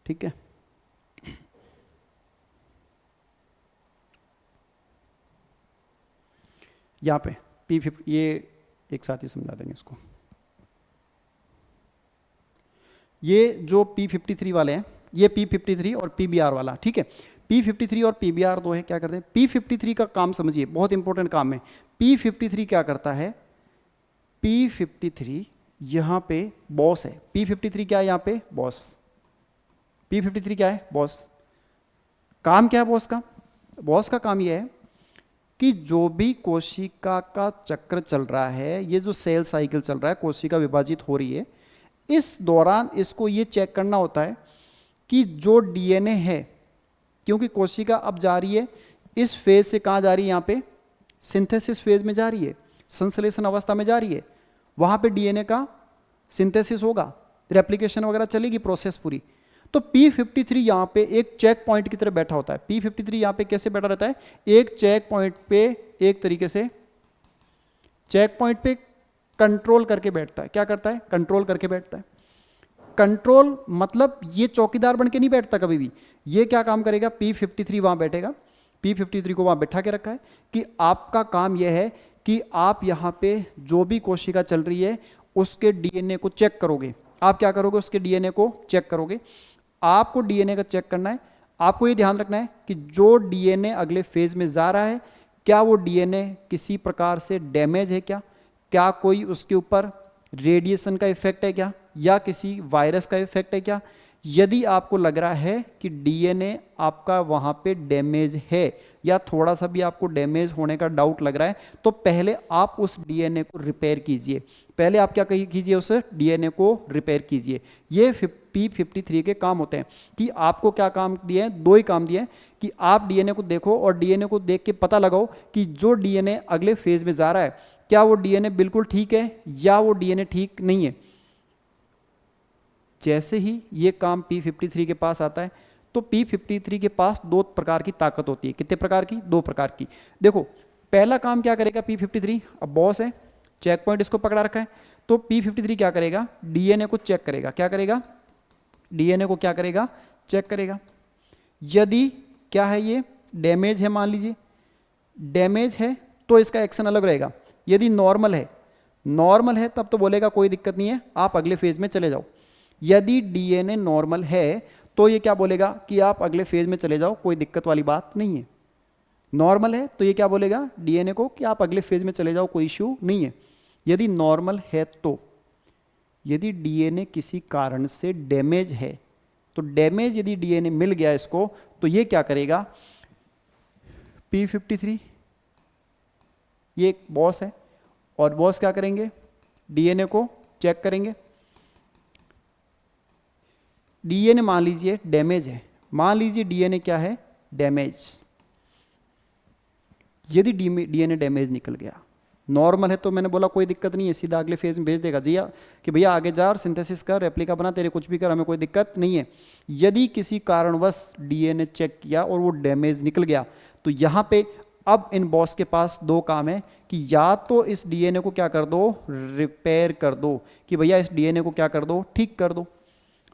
ठीक है, यहाँ पे P50, ये एक साथ ही समझा देंगे इसको। ये जो P53 वाले हैं, ये P53 और PBR वाला, ठीक है। P53 और PBR दो है, क्या करते हैं, P53 का काम समझिए, बहुत इंपॉर्टेंट काम है। P53 क्या करता है, P53 यहाँ पे बॉस है। P53 क्या है यहाँ पे, बॉस। P53 क्या है, बॉस। काम क्या है बॉस का, बॉस का काम ये है कि जो भी कोशिका का चक्र चल रहा है, ये जो सेल साइकिल चल रहा है, कोशिका विभाजित हो रही है, इस दौरान इसको ये चेक करना होता है कि जो डीएनए है, क्योंकि कोशिका अब जा रही है इस फेज से, कहाँ जा रही है, यहाँ पे सिंथेसिस फेज में जा रही है, संश्लेषण अवस्था में जा रही है। वहाँ पे डीएनए का सिंथेसिस होगा, रेप्लिकेशन वगैरह चलेगी, प्रोसेस पूरी। तो P53 यहाँ पे एक चेक पॉइंट की तरह बैठा होता है। P53 यहाँ पे कैसे बैठा रहता है, एक चेक पॉइंट पे, एक तरीके से चेक पॉइंट पे कंट्रोल करके बैठता है। क्या करता है, कंट्रोल करके बैठता है। कंट्रोल मतलब ये चौकीदार बन के नहीं बैठता कभी भी। ये क्या काम करेगा, P53 वहाँ बैठेगा, P53 को वहाँ बैठा के रखा है कि आपका काम यह है कि आप यहाँ पे जो भी कोशिका चल रही है उसके डीएनए को चेक करोगे। आप क्या करोगे, उसके डीएनए को चेक करोगे। आपको डीएनए का चेक करना है। आपको ये ध्यान रखना है कि जो डीएनए अगले फेज में जा रहा है, क्या वो डीएनए किसी प्रकार से डैमेज है, क्या कोई उसके ऊपर रेडिएशन का इफेक्ट है क्या, या किसी वायरस का इफेक्ट है क्या, यदि आपको लग रहा है कि डीएनए आपका वहां पे डैमेज है या थोड़ा सा भी आपको डैमेज होने का डाउट लग रहा है, तो पहले आप उस डीएनए को रिपेयर कीजिए। पहले आप क्या कीजिए, उस डीएनए को रिपेयर कीजिए। ये P53 के काम होते हैं कि आपको क्या काम दिए हैं, दो ही काम दिए हैं कि आप डीएनए को देखो और डीएनए को देख के पता लगाओ कि जो डीएनए अगले फेज में जा रहा है, क्या वो डीएनए बिल्कुल ठीक है या वो डीएनए ठीक नहीं है। जैसे ही ये काम P53 के पास आता है, तो P53 के पास दो प्रकार की ताकत होती है। कितने प्रकार की? दो प्रकार की। देखो, पहला काम क्या करेगा P53, अब बॉस है, चेक पॉइंट इसको पकड़ा रखा है, तो P53 क्या करेगा, डीएनए को चेक करेगा। क्या करेगा? डीएनए को क्या करेगा? चेक करेगा। यदि क्या है, ये डैमेज है, मान लीजिए डैमेज है, तो इसका एक्शन अलग रहेगा। यदि नॉर्मल है तब तो बोलेगा कोई दिक्कत नहीं है, आप अगले फेज में चले जाओ। यदि डीएनए नॉर्मल है तो ये क्या बोलेगा कि आप अगले फेज में चले जाओ, कोई दिक्कत वाली बात नहीं है। नॉर्मल है तो ये क्या बोलेगा डीएनए को कि आप अगले फेज में चले जाओ, कोई इश्यू नहीं है। यदि नॉर्मल है तो, यदि डीएनए किसी कारण से डैमेज है, तो डैमेज यदि डीएनए मिल गया इसको, तो ये क्या करेगा, P53 ये एक बॉस है, और बॉस क्या करेंगे, डीएनए को चेक करेंगे। डीएनए मान लीजिए डैमेज है, मान लीजिए डीएनए क्या है, डैमेज। यदि डीएनए डैमेज निकल गया, नॉर्मल है तो मैंने बोला कोई दिक्कत नहीं है, सीधा अगले फेज में भेज देगा जी कि भैया आगे जा और सिंथेसिस कर, रेप्लिका बना, तेरे कुछ भी कर, हमें कोई दिक्कत नहीं है। यदि किसी कारणवश डीएनए चेक किया और वो डैमेज निकल गया, तो यहाँ पे अब इन बॉस के पास दो काम है कि या तो इस डीएनए को क्या कर दो, रिपेयर कर दो, कि भैया इस डीएनए को क्या कर दो, ठीक कर दो।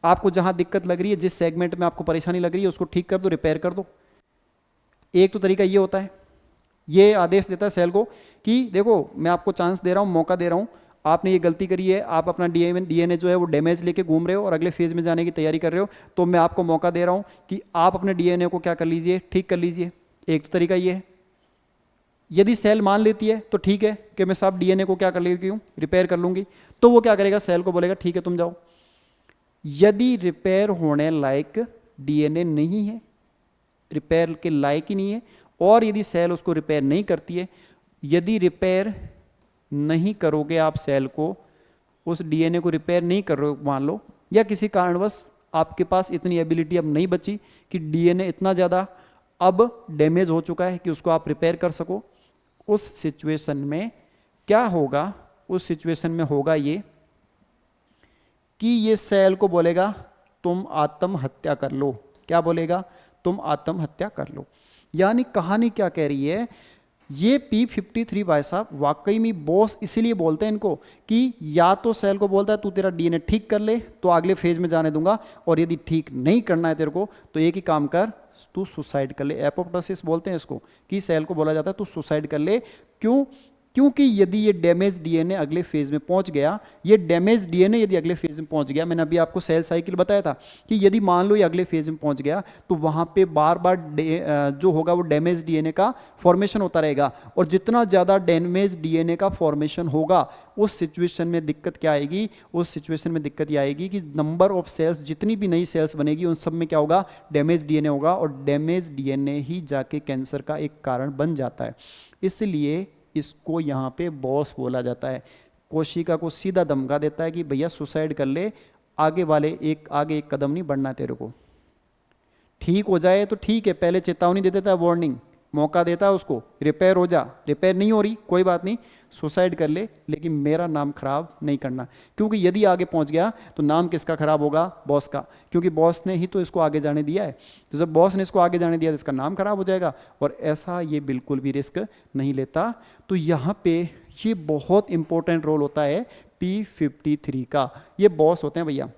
आपको जहां दिक्कत लग रही है, जिस सेगमेंट में आपको परेशानी लग रही है, उसको ठीक कर दो, रिपेयर कर दो। एक तो तरीका ये होता है, ये आदेश देता है सेल को कि देखो मैं आपको चांस दे रहा हूं, मौका दे रहा हूं, आपने ये गलती करी है, आप अपना डीएनए जो है वो डैमेज लेके घूम रहे हो और अगले फेज में जाने की तैयारी कर रहे हो, तो मैं आपको मौका दे रहा हूं कि आप अपने डीएनए को क्या कर लीजिए, ठीक कर लीजिए। एक तो तरीका ये है। यदि सेल मान लेती है तो ठीक है कि मैं सब डीएनए को क्या कर लेती हूँ, रिपेयर कर लूंगी, तो वो क्या करेगा, सेल को बोलेगा ठीक है तुम जाओ। यदि रिपेयर होने लायक डीएनए नहीं है, रिपेयर के लायक ही नहीं है, और यदि सेल उसको रिपेयर नहीं करती है, यदि रिपेयर नहीं करोगे आप सेल को, उस डीएनए को रिपेयर नहीं कर रहे हो मान लो, या किसी कारणवश आपके पास इतनी एबिलिटी अब नहीं बची कि डीएनए इतना ज़्यादा अब डैमेज हो चुका है कि उसको आप रिपेयर कर सको, उस सिचुएशन में क्या होगा, उस सिचुएशन में होगा ये कि ये सेल को बोलेगा तुम आत्महत्या कर लो। क्या बोलेगा, तुम आत्महत्या कर लो। यानी कहानी क्या कह रही है, ये P53 भाई साहब वाकई में बॉस इसीलिए बोलते हैं इनको कि या तो सेल को बोलता है तू तेरा डीएनए ठीक कर ले तो अगले फेज में जाने दूंगा, और यदि ठीक नहीं करना है तेरे को तो एक ही काम कर, तू सुसाइड कर ले। एपोप्टोसिस बोलते हैं इसको, कि सेल को बोला जाता है तू सुसाइड कर ले। क्यों? क्योंकि यदि ये डैमेज डीएनए अगले फेज में पहुंच गया, ये डैमेज डीएनए यदि अगले फेज में पहुंच गया, मैंने अभी आपको सेल साइकिल बताया था कि यदि मान लो ये अगले फेज में पहुंच गया, तो वहां पे बार बार जो होगा वो डैमेज डीएनए का फॉर्मेशन होता रहेगा, और जितना ज़्यादा डैमेज डीएनए का फॉर्मेशन होगा, उस सिचुएशन में दिक्कत क्या आएगी, उस सिचुएशन में दिक्कत ये आएगी कि नंबर ऑफ सेल्स, जितनी भी नई सेल्स बनेगी उन सब में क्या होगा, डैमेज डीएनए होगा, और डैमेज डीएनए ही जाके कैंसर का एक कारण बन जाता है। इसलिए इसको यहाँ पे बॉस बोला जाता है। कोशिका को सीधा धमका देता है कि भैया सुसाइड कर ले, आगे एक कदम नहीं बढ़ना तेरे को। ठीक हो जाए तो ठीक है, पहले चेतावनी दे देता है, वार्निंग, मौका देता है उसको, रिपेयर हो जा, रिपेयर नहीं हो रही कोई बात नहीं, सुसाइड कर ले, लेकिन मेरा नाम खराब नहीं करना। क्योंकि यदि आगे पहुंच गया तो नाम किसका खराब होगा, बॉस का, क्योंकि बॉस ने ही तो इसको आगे जाने दिया है। तो जब बॉस ने इसको आगे जाने दिया तो इसका नाम खराब हो जाएगा, और ऐसा ये बिल्कुल भी रिस्क नहीं लेता। तो यहाँ पे ये बहुत इंपॉर्टेंट रोल होता है P53 का। ये बॉस होते हैं भैया,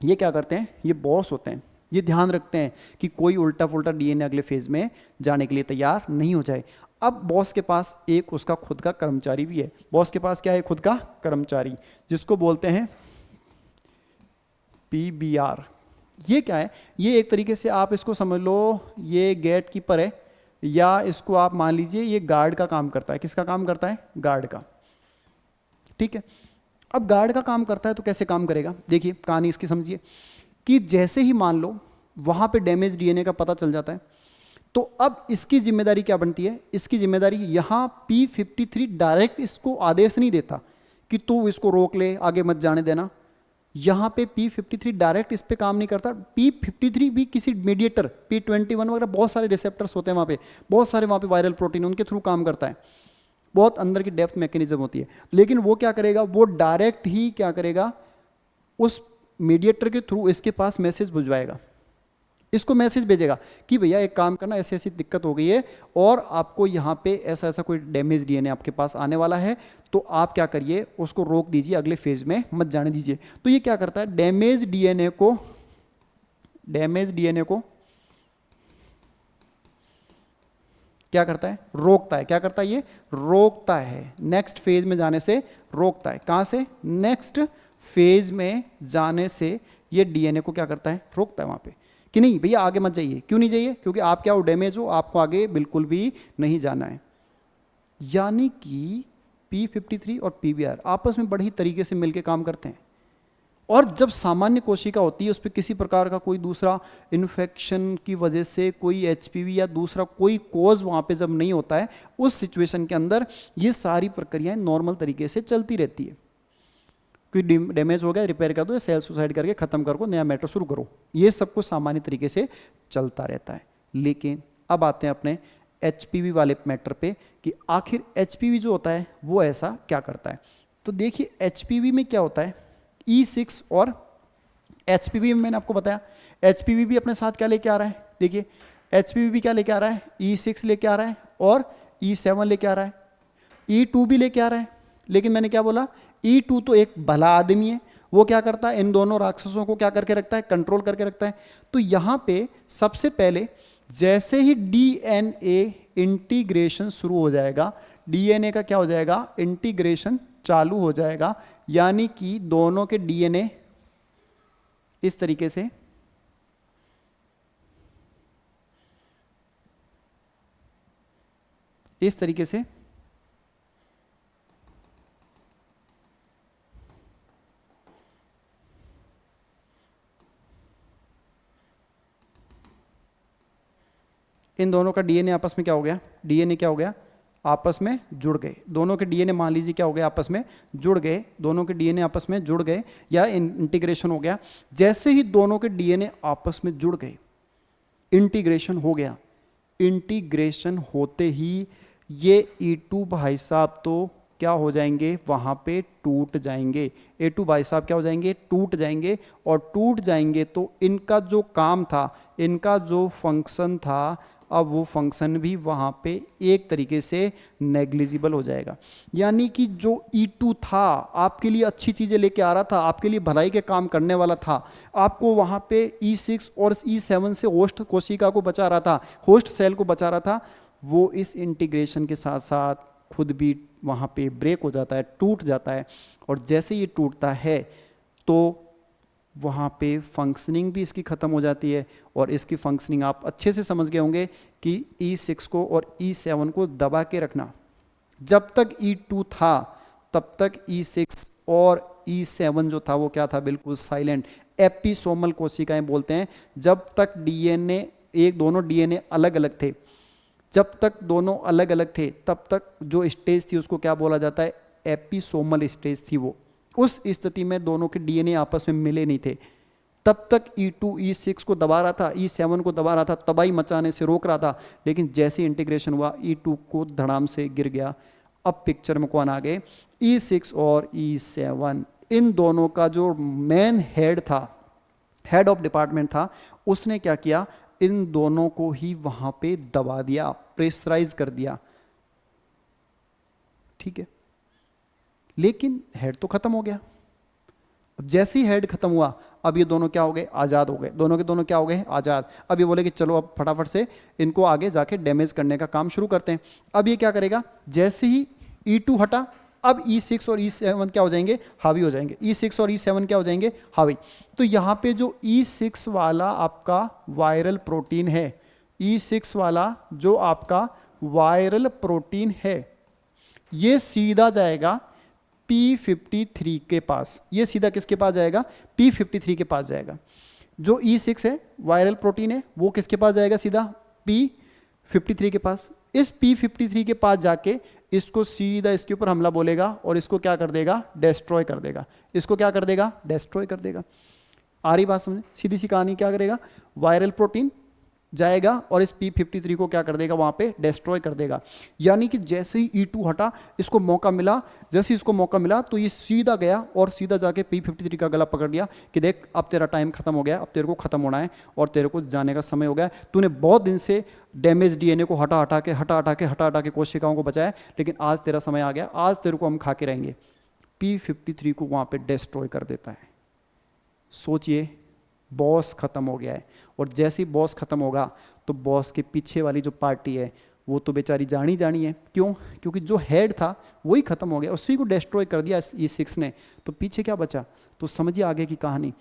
ये क्या करते हैं, ये बॉस होते हैं, ये ध्यान रखते हैं कि कोई उल्टा पुल्टा डीएनए अगले फेज में जाने के लिए तैयार नहीं हो जाए। अब बॉस के पास एक उसका खुद का कर्मचारी भी है। बॉस के पास क्या है, खुद का कर्मचारी, जिसको बोलते हैं PBR। ये क्या है, ये एक तरीके से आप इसको समझ लो, ये गेट कीपर है, या इसको आप मान लीजिए ये गार्ड का काम करता है। किसका काम करता है, गार्ड का। ठीक है, अब गार्ड का काम करता है तो कैसे काम करेगा, देखिए कहानी इसकी समझिए कि जैसे ही मान लो वहाँ पे डैमेज डीएनए का पता चल जाता है, तो अब इसकी जिम्मेदारी क्या बनती है? इसकी जिम्मेदारी यहाँ P53 डायरेक्ट इसको आदेश नहीं देता कि तू इसको रोक ले, आगे मत जाने देना। यहाँ पे P53 डायरेक्ट इस पे काम नहीं करता। P53 भी किसी मीडिएटर, P21 वगैरह बहुत सारे रिसेप्टर्स होते हैं वहाँ पे, बहुत सारे वहाँ पे वायरल प्रोटीन, उनके थ्रू काम करता है। बहुत अंदर की डेप्थ मैकेनिज्म होती है। लेकिन वो क्या करेगा? वो डायरेक्ट ही क्या करेगा? उस मीडिएटर के थ्रू इसके पास मैसेज भिजवाएगा, इसको मैसेज भेजेगा कि भैया एक काम करना, ऐसी ऐसी दिक्कत हो गई है और आपको यहाँ पे ऐसा ऐसा कोई डैमेज डीएनए आपके पास आने वाला है, तो आप क्या करिए, उसको रोक दीजिए, अगले फेज में मत जाने दीजिए। तो ये क्या करता है? डैमेज डीएनए को क्या करता है? रोकता है। क्या करता है? ये रोकता है, नेक्स्ट फेज में जाने से रोकता है। कहाँ से? नेक्स्ट फेज में जाने से ये डीएनए को क्या करता है? रोकता है वहाँ पे कि नहीं भैया आगे मत जाइए। क्यों नहीं जाइए? क्योंकि आप क्या हो? डैमेज हो, आपको आगे बिल्कुल भी नहीं जाना है। यानी कि P53 और PBR आपस में बड़ी ही तरीके से मिलकर काम करते हैं। और जब सामान्य कोशिका होती है, उस पर किसी प्रकार का कोई दूसरा इन्फेक्शन की वजह से कोई HPV या दूसरा कोई कोज वहाँ पे जब नहीं होता है, उस सिचुएशन के अंदर ये सारी प्रक्रियाएं नॉर्मल तरीके से चलती रहती है। कोई डैमेज हो गया, रिपेयर कर दो, सेल सुसाइड करके खत्म करो, नया मैटर शुरू करो, ये सब कुछ सामान्य तरीके से चलता रहता है। लेकिन अब आते हैं अपने HPV वाले मैटर पे कि आखिर HPV जो होता है वो ऐसा क्या करता है। तो देखिए HPV में क्या होता है, E6 और HPV में मैंने आपको बताया, HPV भी अपने साथ क्या लेके आ रहा है, देखिए HPV भी क्या लेके आ रहा है, E6 लेके आ रहा है और E7 लेके आ रहा है, E2 भी लेके आ रहा है। लेकिन मैंने क्या बोला, E2 तो एक भला आदमी है, वो क्या करता है, इन दोनों राक्षसों को क्या करके रखता है, कंट्रोल करके रखता है। तो यहाँ पे सबसे पहले जैसे ही DNA इंटीग्रेशन शुरू हो जाएगा, DNA का क्या हो जाएगा, इंटीग्रेशन चालू हो जाएगा, यानी कि दोनों के DNA इस तरीके से इन दोनों का डीएनए आपस में क्या हो गया, डीएनए क्या हो गया, आपस में जुड़ गए। दोनों के डीएनए मान लीजिए क्या हो गया, आपस में जुड़ गए, दोनों के डीएनए आपस में जुड़ गए या इंटीग्रेशन हो गया। जैसे ही दोनों के डीएनए आपस में जुड़ गए, इंटीग्रेशन हो गया, इंटीग्रेशन होते ही ये E2 भाई साहब तो क्या हो जाएंगे, वहाँ पे टूट जाएंगे। A2 भाई साहब क्या हो जाएंगे, टूट जाएंगे। और टूट जाएंगे तो इनका जो काम था, इनका जो फंक्शन था, अब वो फंक्शन भी वहाँ पे एक तरीके से नेग्लिजिबल हो जाएगा। यानी कि जो E2 था, आपके लिए अच्छी चीज़ें लेके आ रहा था, आपके लिए भलाई के काम करने वाला था, आपको वहाँ पे E6 और E7 से होस्ट कोशिका को बचा रहा था, होस्ट सेल को बचा रहा था, वो इस इंटीग्रेशन के साथ साथ खुद भी वहाँ पे ब्रेक हो जाता है, टूट जाता है। और जैसे ये टूटता है तो वहाँ पे फंक्शनिंग भी इसकी ख़त्म हो जाती है। और इसकी फंक्शनिंग आप अच्छे से समझ गए होंगे कि E6 को और E7 को दबा के रखना। जब तक E2 था तब तक E6 और E7 जो था वो क्या था, बिल्कुल साइलेंट, एपिसोमल कोशिकाएं बोलते हैं। जब तक डीएनए दोनों डीएनए अलग अलग थे, जब तक दोनों अलग अलग थे, तब तक जो स्टेज थी उसको क्या बोला जाता है, एपिसोमल स्टेज थी वो। उस स्थिति में दोनों के डीएनए आपस में मिले नहीं थे, तब तक E2 E6 को दबा रहा था, E7 को दबा रहा था, तबाही मचाने से रोक रहा था। लेकिन जैसे इंटीग्रेशन हुआ, E2 को धड़ाम से गिर गया। अब पिक्चर में कौन आ गए, E6 और E7। इन दोनों का जो मेन हेड था, हेड ऑफ डिपार्टमेंट था, उसने क्या किया, इन दोनों को ही वहां पे दबा दिया, प्रेशराइज कर दिया। ठीक है, लेकिन हेड तो खत्म हो गया। अब जैसे ही हेड खत्म हुआ, अब ये दोनों क्या हो गए, आज़ाद हो गए। दोनों के दोनों क्या हो गए, आज़ाद। अब ये बोले कि चलो अब फटाफट से इनको आगे जाके डैमेज करने का काम शुरू करते हैं। अब ये क्या करेगा, जैसे ही E2 हटा, अब E6 और E7 क्या हो जाएंगे, हावी हो जाएंगे। E6 और E7 क्या हो जाएंगे, हावी। तो यहाँ पे जो E6 वाला आपका वायरल प्रोटीन है, E6 वाला जो आपका वायरल प्रोटीन है, ये सीधा जाएगा P53 के पास। ये सीधा किसके पास जाएगा, P53 के पास जाएगा। जो E6 है वायरल प्रोटीन है वो किसके पास जाएगा? सीधा P53 के पास। इस P53 के पास जाके इसको सीधा इसके ऊपर हमला बोलेगा और इसको क्या कर देगा? डिस्ट्रॉय कर देगा। इसको क्या कर देगा? डिस्ट्रॉय कर देगा। आ रही बात समझ? सीधी सी कहानी क्या करेगा? वायरल प्रोटीन जाएगा और इस P53 को क्या कर देगा? वहां पे डिस्ट्रॉय कर देगा। यानी कि जैसे ही E2 हटा, इसको मौका मिला, जैसे ही इसको मौका मिला तो ये सीधा गया और सीधा जाके P53 का गला पकड़ लिया कि देख अब तेरा टाइम खत्म हो गया, अब तेरे को खत्म होना है और तेरे को जाने का समय हो गया। तूने बहुत दिन से डैमेज डीएनए को हटा हटा के कोशिकाओं को बचाया, लेकिन आज तेरा समय आ गया, आज तेरे को हम खा के रहेंगे। P53 को वहां पे डिस्ट्रॉय कर देता है। सोचिए, बॉस खत्म हो गया है और जैसे ही बॉस खत्म होगा तो बॉस के पीछे वाली जो पार्टी है वो तो बेचारी जानी है। क्यों? क्योंकि जो हेड था वही खत्म हो गया, उसी को डिस्ट्रॉय कर दिया E6 ने, तो पीछे क्या बचा? तो समझिए आगे की कहानी।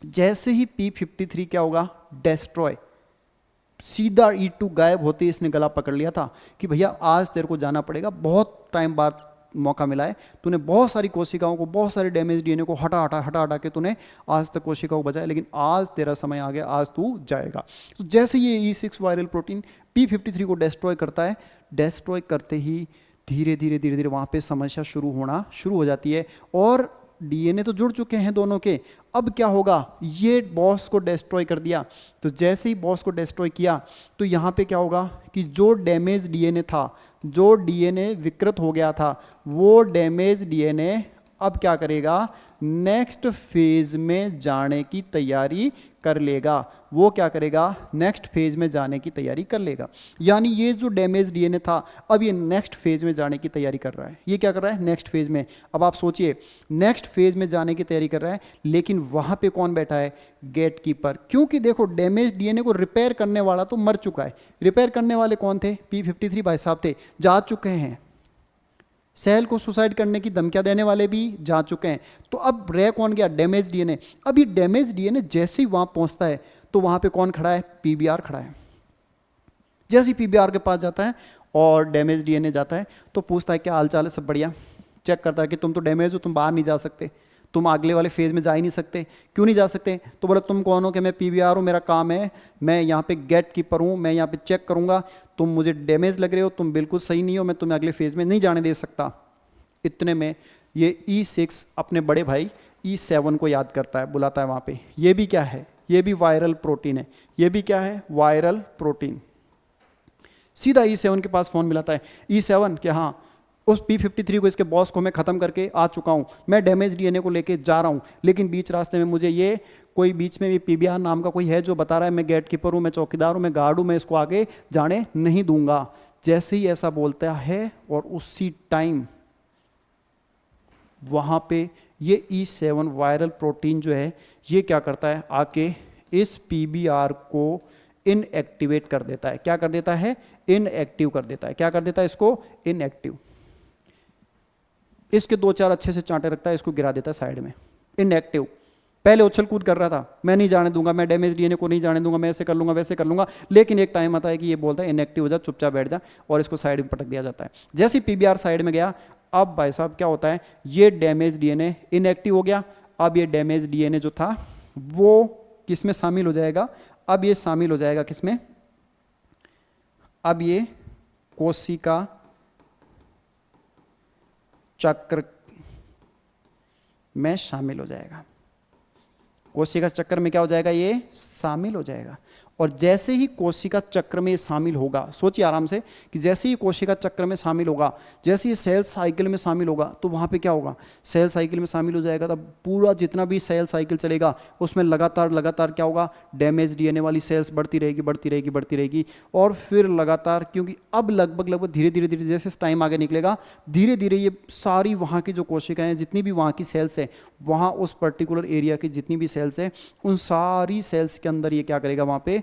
जैसे ही P53 क्या होगा? डिस्ट्रॉय, सीधा E2 गायब होते ही इसने गला पकड़ लिया था कि भैया आज तेरे को जाना पड़ेगा, बहुत टाइम बाद मौका मिला है, तूने बहुत सारी कोशिकाओं को, बहुत सारे डैमेज डीएनए को हटा के तूने आज तक कोशिकाओं को बचाया, लेकिन आज तेरा समय आ गया, आज तू जाएगा। तो जैसे ये E6 वायरल प्रोटीन P53 को डिस्ट्रॉय करता है, डिस्ट्रॉय करते ही धीरे धीरे वहाँ पे समस्या शुरू हो जाती है और डीएनए तो जुड़ चुके हैं दोनों के। अब क्या होगा? ये बॉस को डिस्ट्रॉय कर दिया, तो जैसे ही बॉस को डिस्ट्रॉय किया तो यहाँ पे क्या होगा कि जो डैमेज डीएनए था, जो डीएनए विकृत हो गया था, वो डैमेज डीएनए अब क्या करेगा? नेक्स्ट फेज में जाने की तैयारी कर लेगा। वो क्या करेगा? नेक्स्ट फेज में जाने की तैयारी कर लेगा। यानी ये जो डैमेज डीएनए था अब ये नेक्स्ट फेज में जाने की तैयारी कर रहा है। ये क्या कर रहा है? नेक्स्ट फेज में। अब आप सोचिए, नेक्स्ट फेज में जाने की तैयारी कर रहा है, लेकिन वहां पे कौन बैठा है? Gate keeper. क्योंकि देखो, डैमेज डीएनए को रिपेयर करने वाला तो मर चुका है। रिपेयर करने वाले कौन थे? P53 भाई साहब थे, जा चुके हैं। सेल को सुसाइड करने की धमकियां देने वाले भी जा चुके हैं। तो अब रह कौन गया? Damage DNA. अब ये डैमेज डीएनए जैसे ही वहां पहुंचता है तो वहां पे कौन खड़ा है? पीबीआर खड़ा है। जैसे ही पीबीआर के पास जाता है और डैमेज डीएनए जाता है तो पूछता है क्या हाल चाल है, सब बढ़िया? चेक करता है कि तुम तो डैमेज हो, तुम बाहर नहीं जा सकते, तुम अगले वाले फेज में जा ही नहीं सकते। क्यों नहीं जा सकते? तो बोला तुम कौन हो? कि मैं पीबीआर हूँ, मेरा काम है, मैं यहाँ पे गेट कीपर हूँ, मैं यहाँ पे चेक करूँगा, तुम मुझे डैमेज लग रहे हो, तुम बिल्कुल सही नहीं हो, मैं तुम्हें अगले फेज में नहीं जाने दे सकता। इतने में ये E6 अपने बड़े भाई E7 को याद करता है, बुलाता है वहाँ पे। ये भी क्या है? ये भी वायरल प्रोटीन है। ये भी क्या है? Viral protein. सीधा E7 के पास फ़ोन मिलाता है। E7 कि हाँ, उस P53 को, इसके बॉस को मैं ख़त्म करके आ चुका हूँ, मैं डैमेज डीएनए को लेके जा रहा हूँ, लेकिन बीच रास्ते में मुझे ये कोई बीच में भी पीबीआर नाम का कोई है जो बता रहा है मैं गेट कीपर हूँ, मैं चौकीदार हूँ, मैं गार्ड हूँ, मैं इसको आगे जाने नहीं दूंगा। जैसे ही ऐसा बोलता है और उसी टाइम वहाँ पे ये E7 वायरल प्रोटीन जो है ये क्या करता है? आके इस पीबीआर को इनएक्टिवेट कर देता है। क्या कर देता है? इनएक्टिव कर देता है। क्या कर देता है? इसको इनएक्टिव। इसके दो चार अच्छे से चांटे रखता है, इसको गिरा देता है साइड में। इनएक्टिव। पहले उछल कूद कर रहा था, मैं नहीं जाने दूंगा, मैं डैमेज डीएनए को नहीं जाने दूंगा, मैं ऐसे कर लूंगा, वैसे कर लूंगा, लेकिन एक टाइम आता है कि ये बोलता है इनएक्टिव हो जा, चुपचाप बैठ जा, और इसको साइड में पटक दिया जाता है। जैसे ही पीबीआर साइड में गया, अब भाई साहब क्या होता है? ये डैमेज डीएनए इनएक्टिव हो गया। अब ये डैमेज डीएनए जो था वो किस में शामिल हो जाएगा? अब ये शामिल हो जाएगा किसमें? अब ये कोशिका चक्र में शामिल हो जाएगा। कोशिका चक्र में क्या हो जाएगा? ये शामिल हो जाएगा। और जैसे ही कोशिका चक्र में शामिल होगा, सोचिए आराम से कि जैसे ही कोशिका चक्र में शामिल होगा, जैसे ही सेल साइकिल में शामिल होगा, तो वहाँ पे क्या होगा? सेल साइकिल में शामिल हो जाएगा। तब पूरा जितना भी सेल साइकिल चलेगा उसमें लगातार क्या होगा? डैमेज डीएनए वाली सेल्स बढ़ती रहेगी और फिर लगातार, क्योंकि अब लगभग धीरे धीरे जैसे टाइम आगे निकलेगा, धीरे धीरे ये सारी वहाँ की जो कोशिकाएँ, जितनी भी वहाँ की सेल्स है, वहाँ उस पर्टिकुलर एरिया की जितनी भी सेल्स है, उन सारी सेल्स के अंदर ये क्या करेगा? वहाँ पे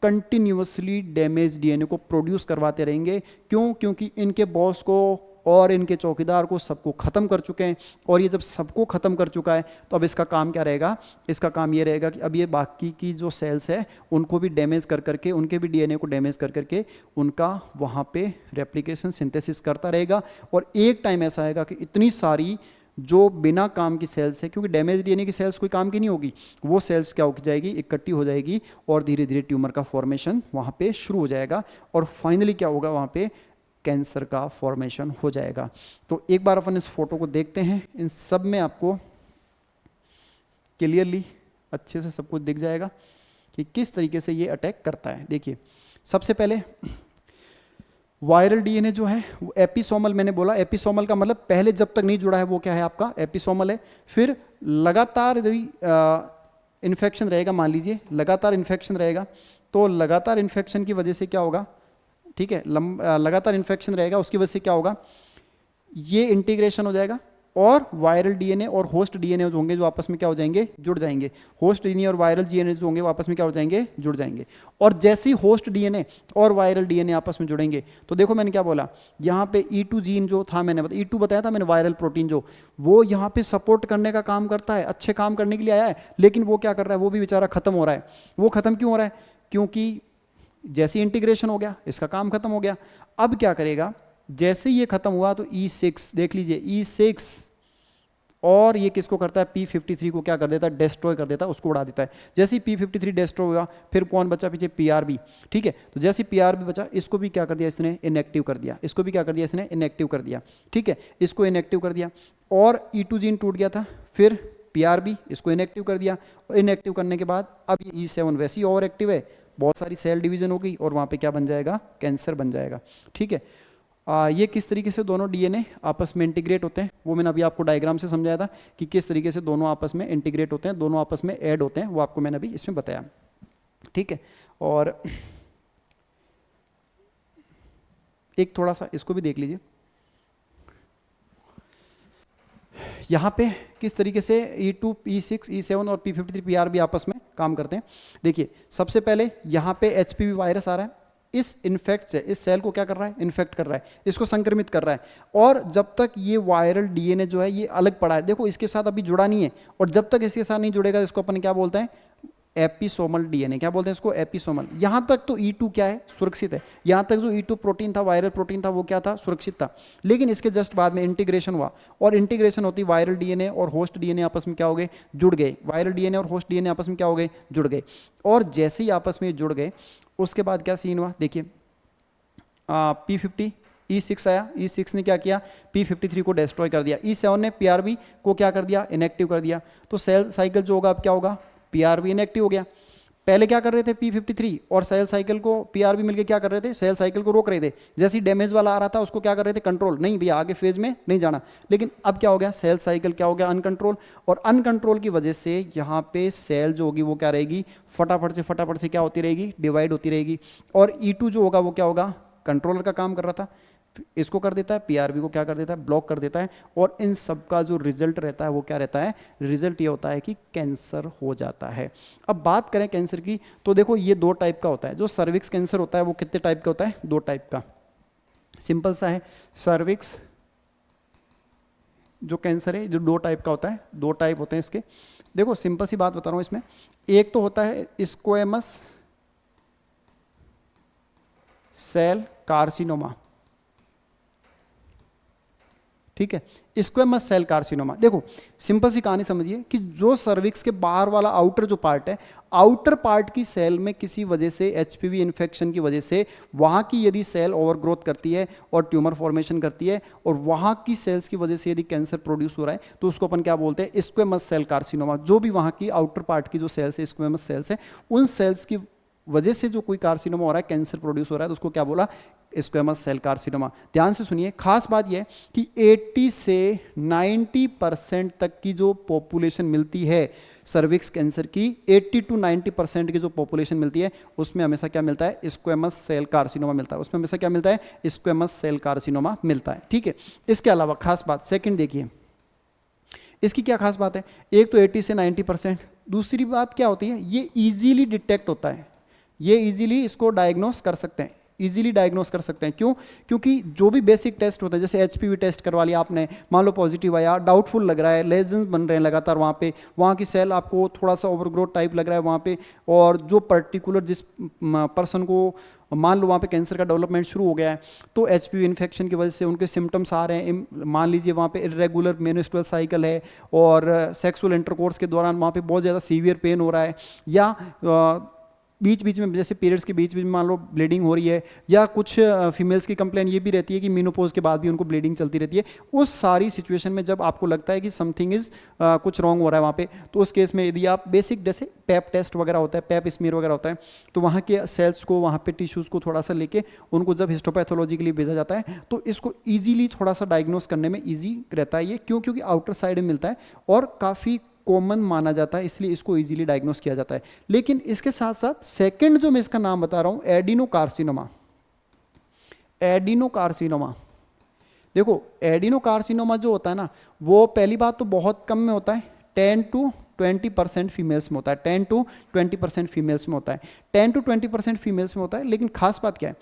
कंटिन्यूअसली डैमेज डीएनए को प्रोड्यूस करवाते रहेंगे। क्यों? क्योंकि इनके बॉस को और इनके चौकीदार को सबको ख़त्म कर चुके हैं। और ये जब सबको ख़त्म कर चुका है तो अब इसका काम क्या रहेगा? इसका काम ये रहेगा कि अब ये बाकी की जो सेल्स है उनको भी डैमेज कर करके, उनके भी डीएनए को डैमेज कर करके उनका वहाँ पे रेप्लिकेशन सिंथेसिस करता रहेगा। और एक टाइम ऐसा आएगा कि इतनी सारी जो बिना काम की सेल्स है, क्योंकि डैमेज डीएनए की सेल्स कोई काम की नहीं होगी, वो सेल्स क्या हो जाएगी, इकट्ठी हो जाएगी और धीरे धीरे ट्यूमर का फॉर्मेशन वहाँ पे शुरू हो जाएगा और फाइनली क्या होगा, वहाँ पे कैंसर का फॉर्मेशन हो जाएगा। तो एक बार अपन इस फोटो को देखते हैं, इन सब में आपको क्लियरली अच्छे से सब कुछ दिख जाएगा कि किस तरीके से ये अटैक करता है। देखिए सबसे पहले वायरल डीएनए जो है वो एपिसोमल, मैंने बोला एपिसोमल का मतलब पहले जब तक नहीं जुड़ा है वो क्या है आपका एपिसोमल है। फिर लगातार इन्फेक्शन रहेगा, मान लीजिए लगातार इन्फेक्शन रहेगा, तो लगातार इन्फेक्शन की वजह से क्या होगा, ठीक है, लगातार इन्फेक्शन रहेगा, उसकी वजह से क्या होगा, ये इंटीग्रेशन हो जाएगा और वायरल डीएनए और होस्ट डीएनए जो होंगे जो आपस में क्या हो जाएंगे, जुड़ जाएंगे। होस्ट डीएनए और वायरल डीएनए जो होंगे वो आपस में क्या हो जाएंगे, जुड़ जाएंगे। और जैसे ही होस्ट डीएनए और वायरल डीएनए आपस में जुड़ेंगे तो देखो मैंने क्या बोला, यहाँ पे E2 जीन जो था, मैंने E2 बताया था मैंने, वायरल प्रोटीन जो, वो यहाँ पे सपोर्ट करने का काम करता है, अच्छे काम करने के लिए आया है, लेकिन वो क्या कर रहा है, वो भी बेचारा खत्म हो रहा है। वो खत्म क्यों हो रहा है, क्योंकि जैसे इंटीग्रेशन हो गया इसका काम खत्म हो गया। अब क्या करेगा, जैसे ये खत्म हुआ तो E6 देख लीजिए, E6 और ये किसको करता है, P53 को क्या कर देता है, डिस्ट्रॉय कर देता है, उसको उड़ा देता है। जैसे ही P53 डिस्ट्रॉय हुआ फिर कौन बचा पीछे, PRB, ठीक है। तो जैसे PRB बचा, इसको भी क्या कर दिया इसने, इनएक्टिव कर दिया, इसको भी क्या कर दिया इसने, इनएक्टिव कर दिया, ठीक है, इसको इनएक्टिव कर दिया। और E2 जीन टूट गया था, फिर PRB इसको इनएक्टिव कर दिया, और इनएक्टिव करने के बाद अब ये E7 वैसे ही ओवर एक्टिव है, बहुत सारी सेल डिवीजन हो गई और वहाँ पे क्या बन जाएगा, कैंसर बन जाएगा, ठीक है। ये किस तरीके से दोनों डीएनए आपस में इंटीग्रेट होते हैं, वो मैंने अभी आपको डायग्राम से समझाया था कि किस तरीके से दोनों आपस में इंटीग्रेट होते हैं, दोनों आपस में ऐड होते हैं, वो आपको मैंने अभी इसमें बताया, ठीक है। और एक थोड़ा सा इसको भी देख लीजिए, यहाँ पे किस तरीके से E2, E6, E7 और P53, PRB आपस में काम करते हैं। देखिए सबसे पहले यहाँ पे HPV वायरस आ रहा है, इस इन्फेक्ट से इस सेल को क्या कर रहा है, इन्फेक्ट कर रहा है, इसको संक्रमित कर रहा है। और जब तक ये वायरल डीएनए जो है ये अलग पड़ा है, देखो इसके साथ अभी जुड़ा नहीं है, और जब तक इसके साथ नहीं जुड़ेगा इसको अपन क्या बोलते हैं, एपिसोमल डीएनए, क्या बोलते हैं इसको, एपिसोमल। यहां तक तो E2 क्या है, सुरक्षित है, यहां तक जो E2 प्रोटीन था, वायरल प्रोटीन था, वो क्या था, सुरक्षित था। लेकिन इसके जस्ट बाद में इंटीग्रेशन हुआ, और इंटीग्रेशन होती वायरल डीएनए और होस्ट डीएनए आपस में क्या हो गए, जुड़ गए, वायरल डीएनए और होस्ट डीएनए आपस में क्या हो गए, जुड़ गए। और जैसे ही आपस में जुड़ गए उसके बाद क्या सीन हुआ, देखिए P50 E6 आया, E6 ने क्या किया, P53 को डिस्ट्रॉय कर दिया, E7 ने PRB को क्या कर दिया, इनएक्टिव कर दिया। तो सेल साइकिल जो होगा अब क्या होगा, PRB इनएक्टिव हो गया। पहले क्या कर रहे थे P53 और सेल साइकिल को PRB मिलकर क्या कर रहे थे, सेल साइकिल को रोक रहे थे। जैसे ही डैमेज वाला आ रहा था उसको क्या कर रहे थे, कंट्रोल, नहीं भैया आगे फेज में नहीं जाना। लेकिन अब क्या हो गया, सेल साइकिल क्या हो गया, अनकंट्रोल, और अनकंट्रोल की वजह से यहाँ पे सेल जो होगी वो क्या रहेगी, फटाफट से क्या होती रहेगी, डिवाइड होती रहेगी। और E2 जो होगा वो क्या होगा, कंट्रोलर का काम कर रहा था, इसको कर देता है, PRB को क्या कर देता है, ब्लॉक कर देता है। और इन सब का जो रिजल्ट रहता है वो क्या रहता है, रिजल्ट ये होता है कि कैंसर हो जाता है। अब बात करें कैंसर की, तो देखो ये दो टाइप का होता है। जो सर्विक्स कैंसर होता है वो कितने टाइप का होता है, दो टाइप का, सिंपल सा है। सर्विक्स जो कैंसर है जो दो टाइप का होता है, दो टाइप होते हैं इसके। देखो सिंपल सी बात बता रहा हूँ इसमें, एक तो होता है स्क्वेमस सेल कार्सिनोमा, ठीक है, स्क्वेमस सेल कार्सिनोमा। देखो सिंपल सी कहानी समझिए कि जो सर्विक्स के बाहर वाला आउटर जो पार्ट है, आउटर पार्ट की सेल में किसी वजह से HPV इन्फेक्शन की वजह से वहाँ की यदि सेल ओवर ग्रोथ करती है और ट्यूमर फॉर्मेशन करती है, और वहाँ की सेल्स की वजह से यदि कैंसर प्रोड्यूस हो रहा है, तो उसको अपन क्या बोलते हैं, स्क्वेमस सेल कार्सिनोमा। जो भी वहाँ की आउटर पार्ट की जो सेल्स है, स्क्वेमस सेल्स है, उन सेल्स की वजह से जो कोई कार्सिनोमा हो रहा है, कैंसर प्रोड्यूस हो रहा है, तो उसको क्या बोला, स्क्वेमस सेल कार्सिनोमा। ध्यान से सुनिए, खास बात यह है कि 80 से 90% तक की जो पॉपुलेशन मिलती है सर्विक्स कैंसर की, 80 to 90% की जो पॉपुलेशन मिलती है उसमें हमेशा क्या मिलता है, स्क्वेमस सेल कार्सिनोमा मिलता है, उसमें हमेशा क्या मिलता है, स्क्वेमस सेल कार्सिनोमा मिलता है, ठीक है। इसके अलावा खास बात सेकंड देखिए, इसकी क्या खास बात है, एक तो 80 से 90%, दूसरी बात क्या होती है, ये इजीली डिटेक्ट होता है, ये इजीली इसको डायग्नोस कर सकते हैं, इजीली डायग्नोस कर सकते हैं। क्यों, क्योंकि जो भी बेसिक टेस्ट होता है, जैसे HPV टेस्ट करवा लिया आपने, मान लो पॉजिटिव आया, डाउटफुल लग रहा है, लेजन्स बन रहे हैं लगातार वहाँ पे, वहाँ की सेल आपको थोड़ा सा ओवरग्रोथ टाइप लग रहा है वहाँ पे, और जो पर्टिकुलर जिस पर्सन को मान लो वहाँ पे कैंसर का डेवलपमेंट शुरू हो गया है, तो एचपीवी इन्फेक्शन की वजह से उनके सिम्टम्स आ रहे हैं, मान लीजिए वहाँ पे इरेगुलर मेंस्ट्रुअल साइकिल है और सेक्सुअल इंटरकोर्स के दौरान वहाँ पे बहुत ज़्यादा सीवियर पेन हो रहा है, या बीच बीच में जैसे पीरियड्स के बीच बीच में मान लो ब्लीडिंग हो रही है, या कुछ फीमेल्स की कंप्लेन ये भी रहती है कि मीनोपॉज के बाद भी उनको ब्लीडिंग चलती रहती है। उस सारी सिचुएशन में जब आपको लगता है कि समथिंग इज कुछ रॉन्ग हो रहा है वहाँ पे, तो उस केस में यदि आप बेसिक जैसे पैप टेस्ट वगैरह होता है, पैप स्मीयर वगैरह होता है, तो वहाँ के सेल्स को, वहाँ पे टिश्यूज़ को थोड़ा सा लेके उनको जब हिस्टोपैथोलॉजी के लिए भेजा जाता है, तो इसको ईजिली थोड़ा सा डायग्नोस करने में ईजी रहता है ये, क्योंकि आउटर साइड में मिलता है और काफ़ी कॉमन माना जाता है, इसलिए इसको इजीली डायग्नोस किया जाता है। लेकिन इसके साथ साथ सेकंड जो मैं इसका नाम बता रहा हूं, एडिनोकार्सिनोमा। एडिनोकार्सिनोमा, देखो एडिनोकार्सिनोमा जो होता है ना, वो पहली बात तो बहुत कम में होता है, 10 to 20% फीमेल्स में होता है, 10 to 20% फीमेल्स में होता है, 10 to 20% फीमेल्स में होता है। लेकिन खास बात क्या है,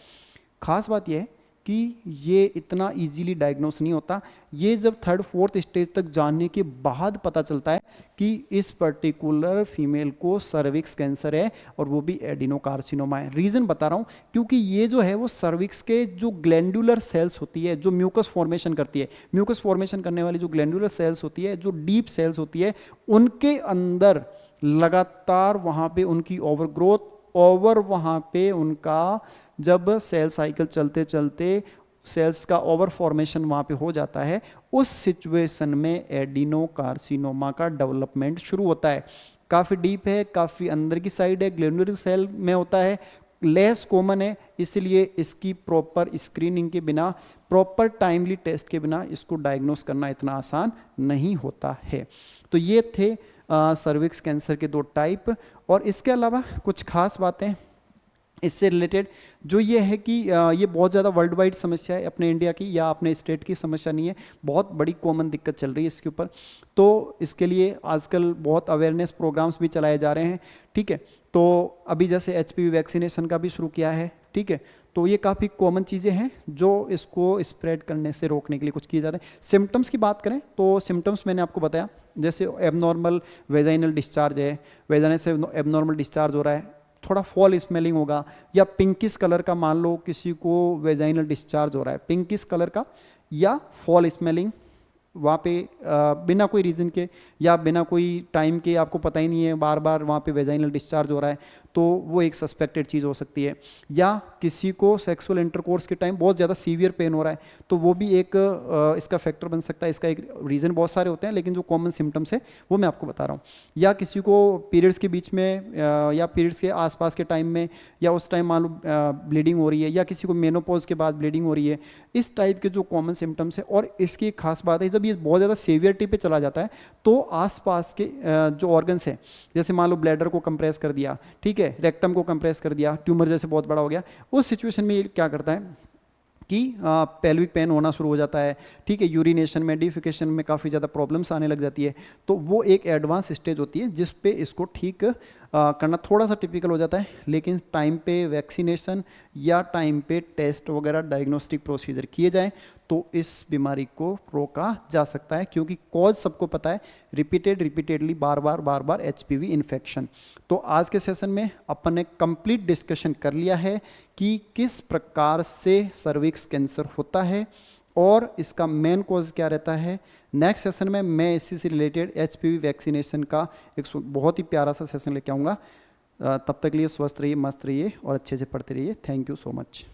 खास बात यह है कि ये इतना इजीली डायग्नोस नहीं होता। ये जब थर्ड फोर्थ स्टेज तक जाने के बाद पता चलता है कि इस पर्टिकुलर फीमेल को सर्विक्स कैंसर है और वो भी एडिनोकार्सिनोमा है। रीज़न बता रहा हूँ, क्योंकि ये जो है वो सर्विक्स के जो ग्लैंडुलर सेल्स होती है, जो म्यूकस फॉर्मेशन करती है, म्यूकस फॉर्मेशन करने वाली जो ग्लैंडुलर सेल्स होती है, जो डीप सेल्स होती है, उनके अंदर लगातार वहाँ पे उनकी ओवरग्रोथ, ओवर वहाँ पे उनका जब सेल साइकिल चलते चलते सेल्स का ओवर फॉर्मेशन वहाँ पे हो जाता है, उस सिचुएशन में एडिनोकार्सिनोमा का डेवलपमेंट शुरू होता है। काफ़ी डीप है, काफ़ी अंदर की साइड है, ग्लैंडुलर सेल में होता है, लेस कॉमन है, इसलिए इसकी प्रॉपर स्क्रीनिंग के बिना, प्रॉपर टाइमली टेस्ट के बिना इसको डायग्नोस करना इतना आसान नहीं होता है। तो ये थे सर्विक्स कैंसर के दो टाइप। और इसके अलावा कुछ खास बातें इससे रिलेटेड जो ये है कि ये बहुत ज़्यादा वर्ल्ड वाइड समस्या है, अपने इंडिया की या अपने स्टेट की समस्या नहीं है, बहुत बड़ी कॉमन दिक्कत चल रही है इसके ऊपर। तो इसके लिए आजकल बहुत अवेयरनेस प्रोग्राम्स भी चलाए जा रहे हैं, ठीक है। तो अभी जैसे एचपीवी वैक्सीनेशन का भी शुरू किया है, ठीक है। तो ये काफ़ी कॉमन चीज़ें हैं जो इसको स्प्रेड करने से रोकने के लिए कुछ किए जाते हैं। सिम्टम्स की बात करें तो सिम्टम्स मैंने आपको बताया, जैसे एबनॉर्मल वेजाइनल डिस्चार्ज है, वेजाइनल से एबनॉर्मल डिस्चार्ज हो रहा है, थोड़ा फॉल स्मेलिंग होगा, या पिंकिश कलर का, मान लो किसी को वेजाइनल डिस्चार्ज हो रहा है पिंकिश कलर का, या फॉल स्मेलिंग वहाँ पे बिना कोई रीज़न के या बिना कोई टाइम के, आपको पता ही नहीं है, बार बार वहाँ पे वेजाइनल डिस्चार्ज हो रहा है, तो वो एक सस्पेक्टेड चीज़ हो सकती है। या किसी को सेक्सुअल इंटरकोर्स के टाइम बहुत ज़्यादा सीवियर पेन हो रहा है, तो वो भी एक इसका फैक्टर बन सकता है। इसका एक रीज़न बहुत सारे होते हैं, लेकिन जो कॉमन सिम्टम्स है वो मैं आपको बता रहा हूँ। या किसी को पीरियड्स के बीच में या पीरियड्स के आसपास के टाइम में, या उस टाइम मान लो ब्लीडिंग हो रही है, या किसी को मेनोपॉज के बाद ब्लीडिंग हो रही है, इस टाइप के जो कॉमन सिम्टम्स है। और इसकी एक खास बात है, जब ये बहुत ज़्यादा सीवियरिटी पे चला जाता है तो आसपास के जो ऑर्गन्स हैं, जैसे मान लो ब्लैडर को कंप्रेस कर दिया, ठीक है, रेक्टम को कंप्रेस कर दिया, ट्यूमर जैसे बहुत बड़ा हो गया, उस सिचुएशन में ये क्या करता है कि पेल्विक पेन होना शुरू हो जाता है, ठीक है, यूरिनेशन में, डिफिकेशन में काफ़ी ज़्यादा प्रॉब्लम्स आने लग जाती है। तो वो एक एडवांस स्टेज होती है जिस पे इसको ठीक करना थोड़ा सा टिपिकल हो जाता है, लेकिन टाइम पे वैक्सीनेशन या टाइम पे टेस्ट वगैरह डायग्नोस्टिक प्रोसीजर किए जाएं तो इस बीमारी को रोका जा सकता है, क्योंकि कॉज सबको पता है, रिपीटेडली बार बार एचपीवी इन्फेक्शन। तो आज के सेशन में अपन ने कंप्लीट डिस्कशन कर लिया है कि किस प्रकार से सर्विक्स कैंसर होता है और इसका मेन कॉज क्या रहता है। नेक्स्ट सेशन में मैं इसी से रिलेटेड एचपीवी वैक्सीनेशन का एक बहुत ही प्यारा सा सेशन लेके आऊँगा। तब तक के लिए स्वस्थ रहिए, मस्त रहिए और अच्छे से पढ़ते रहिए। Thank you so much.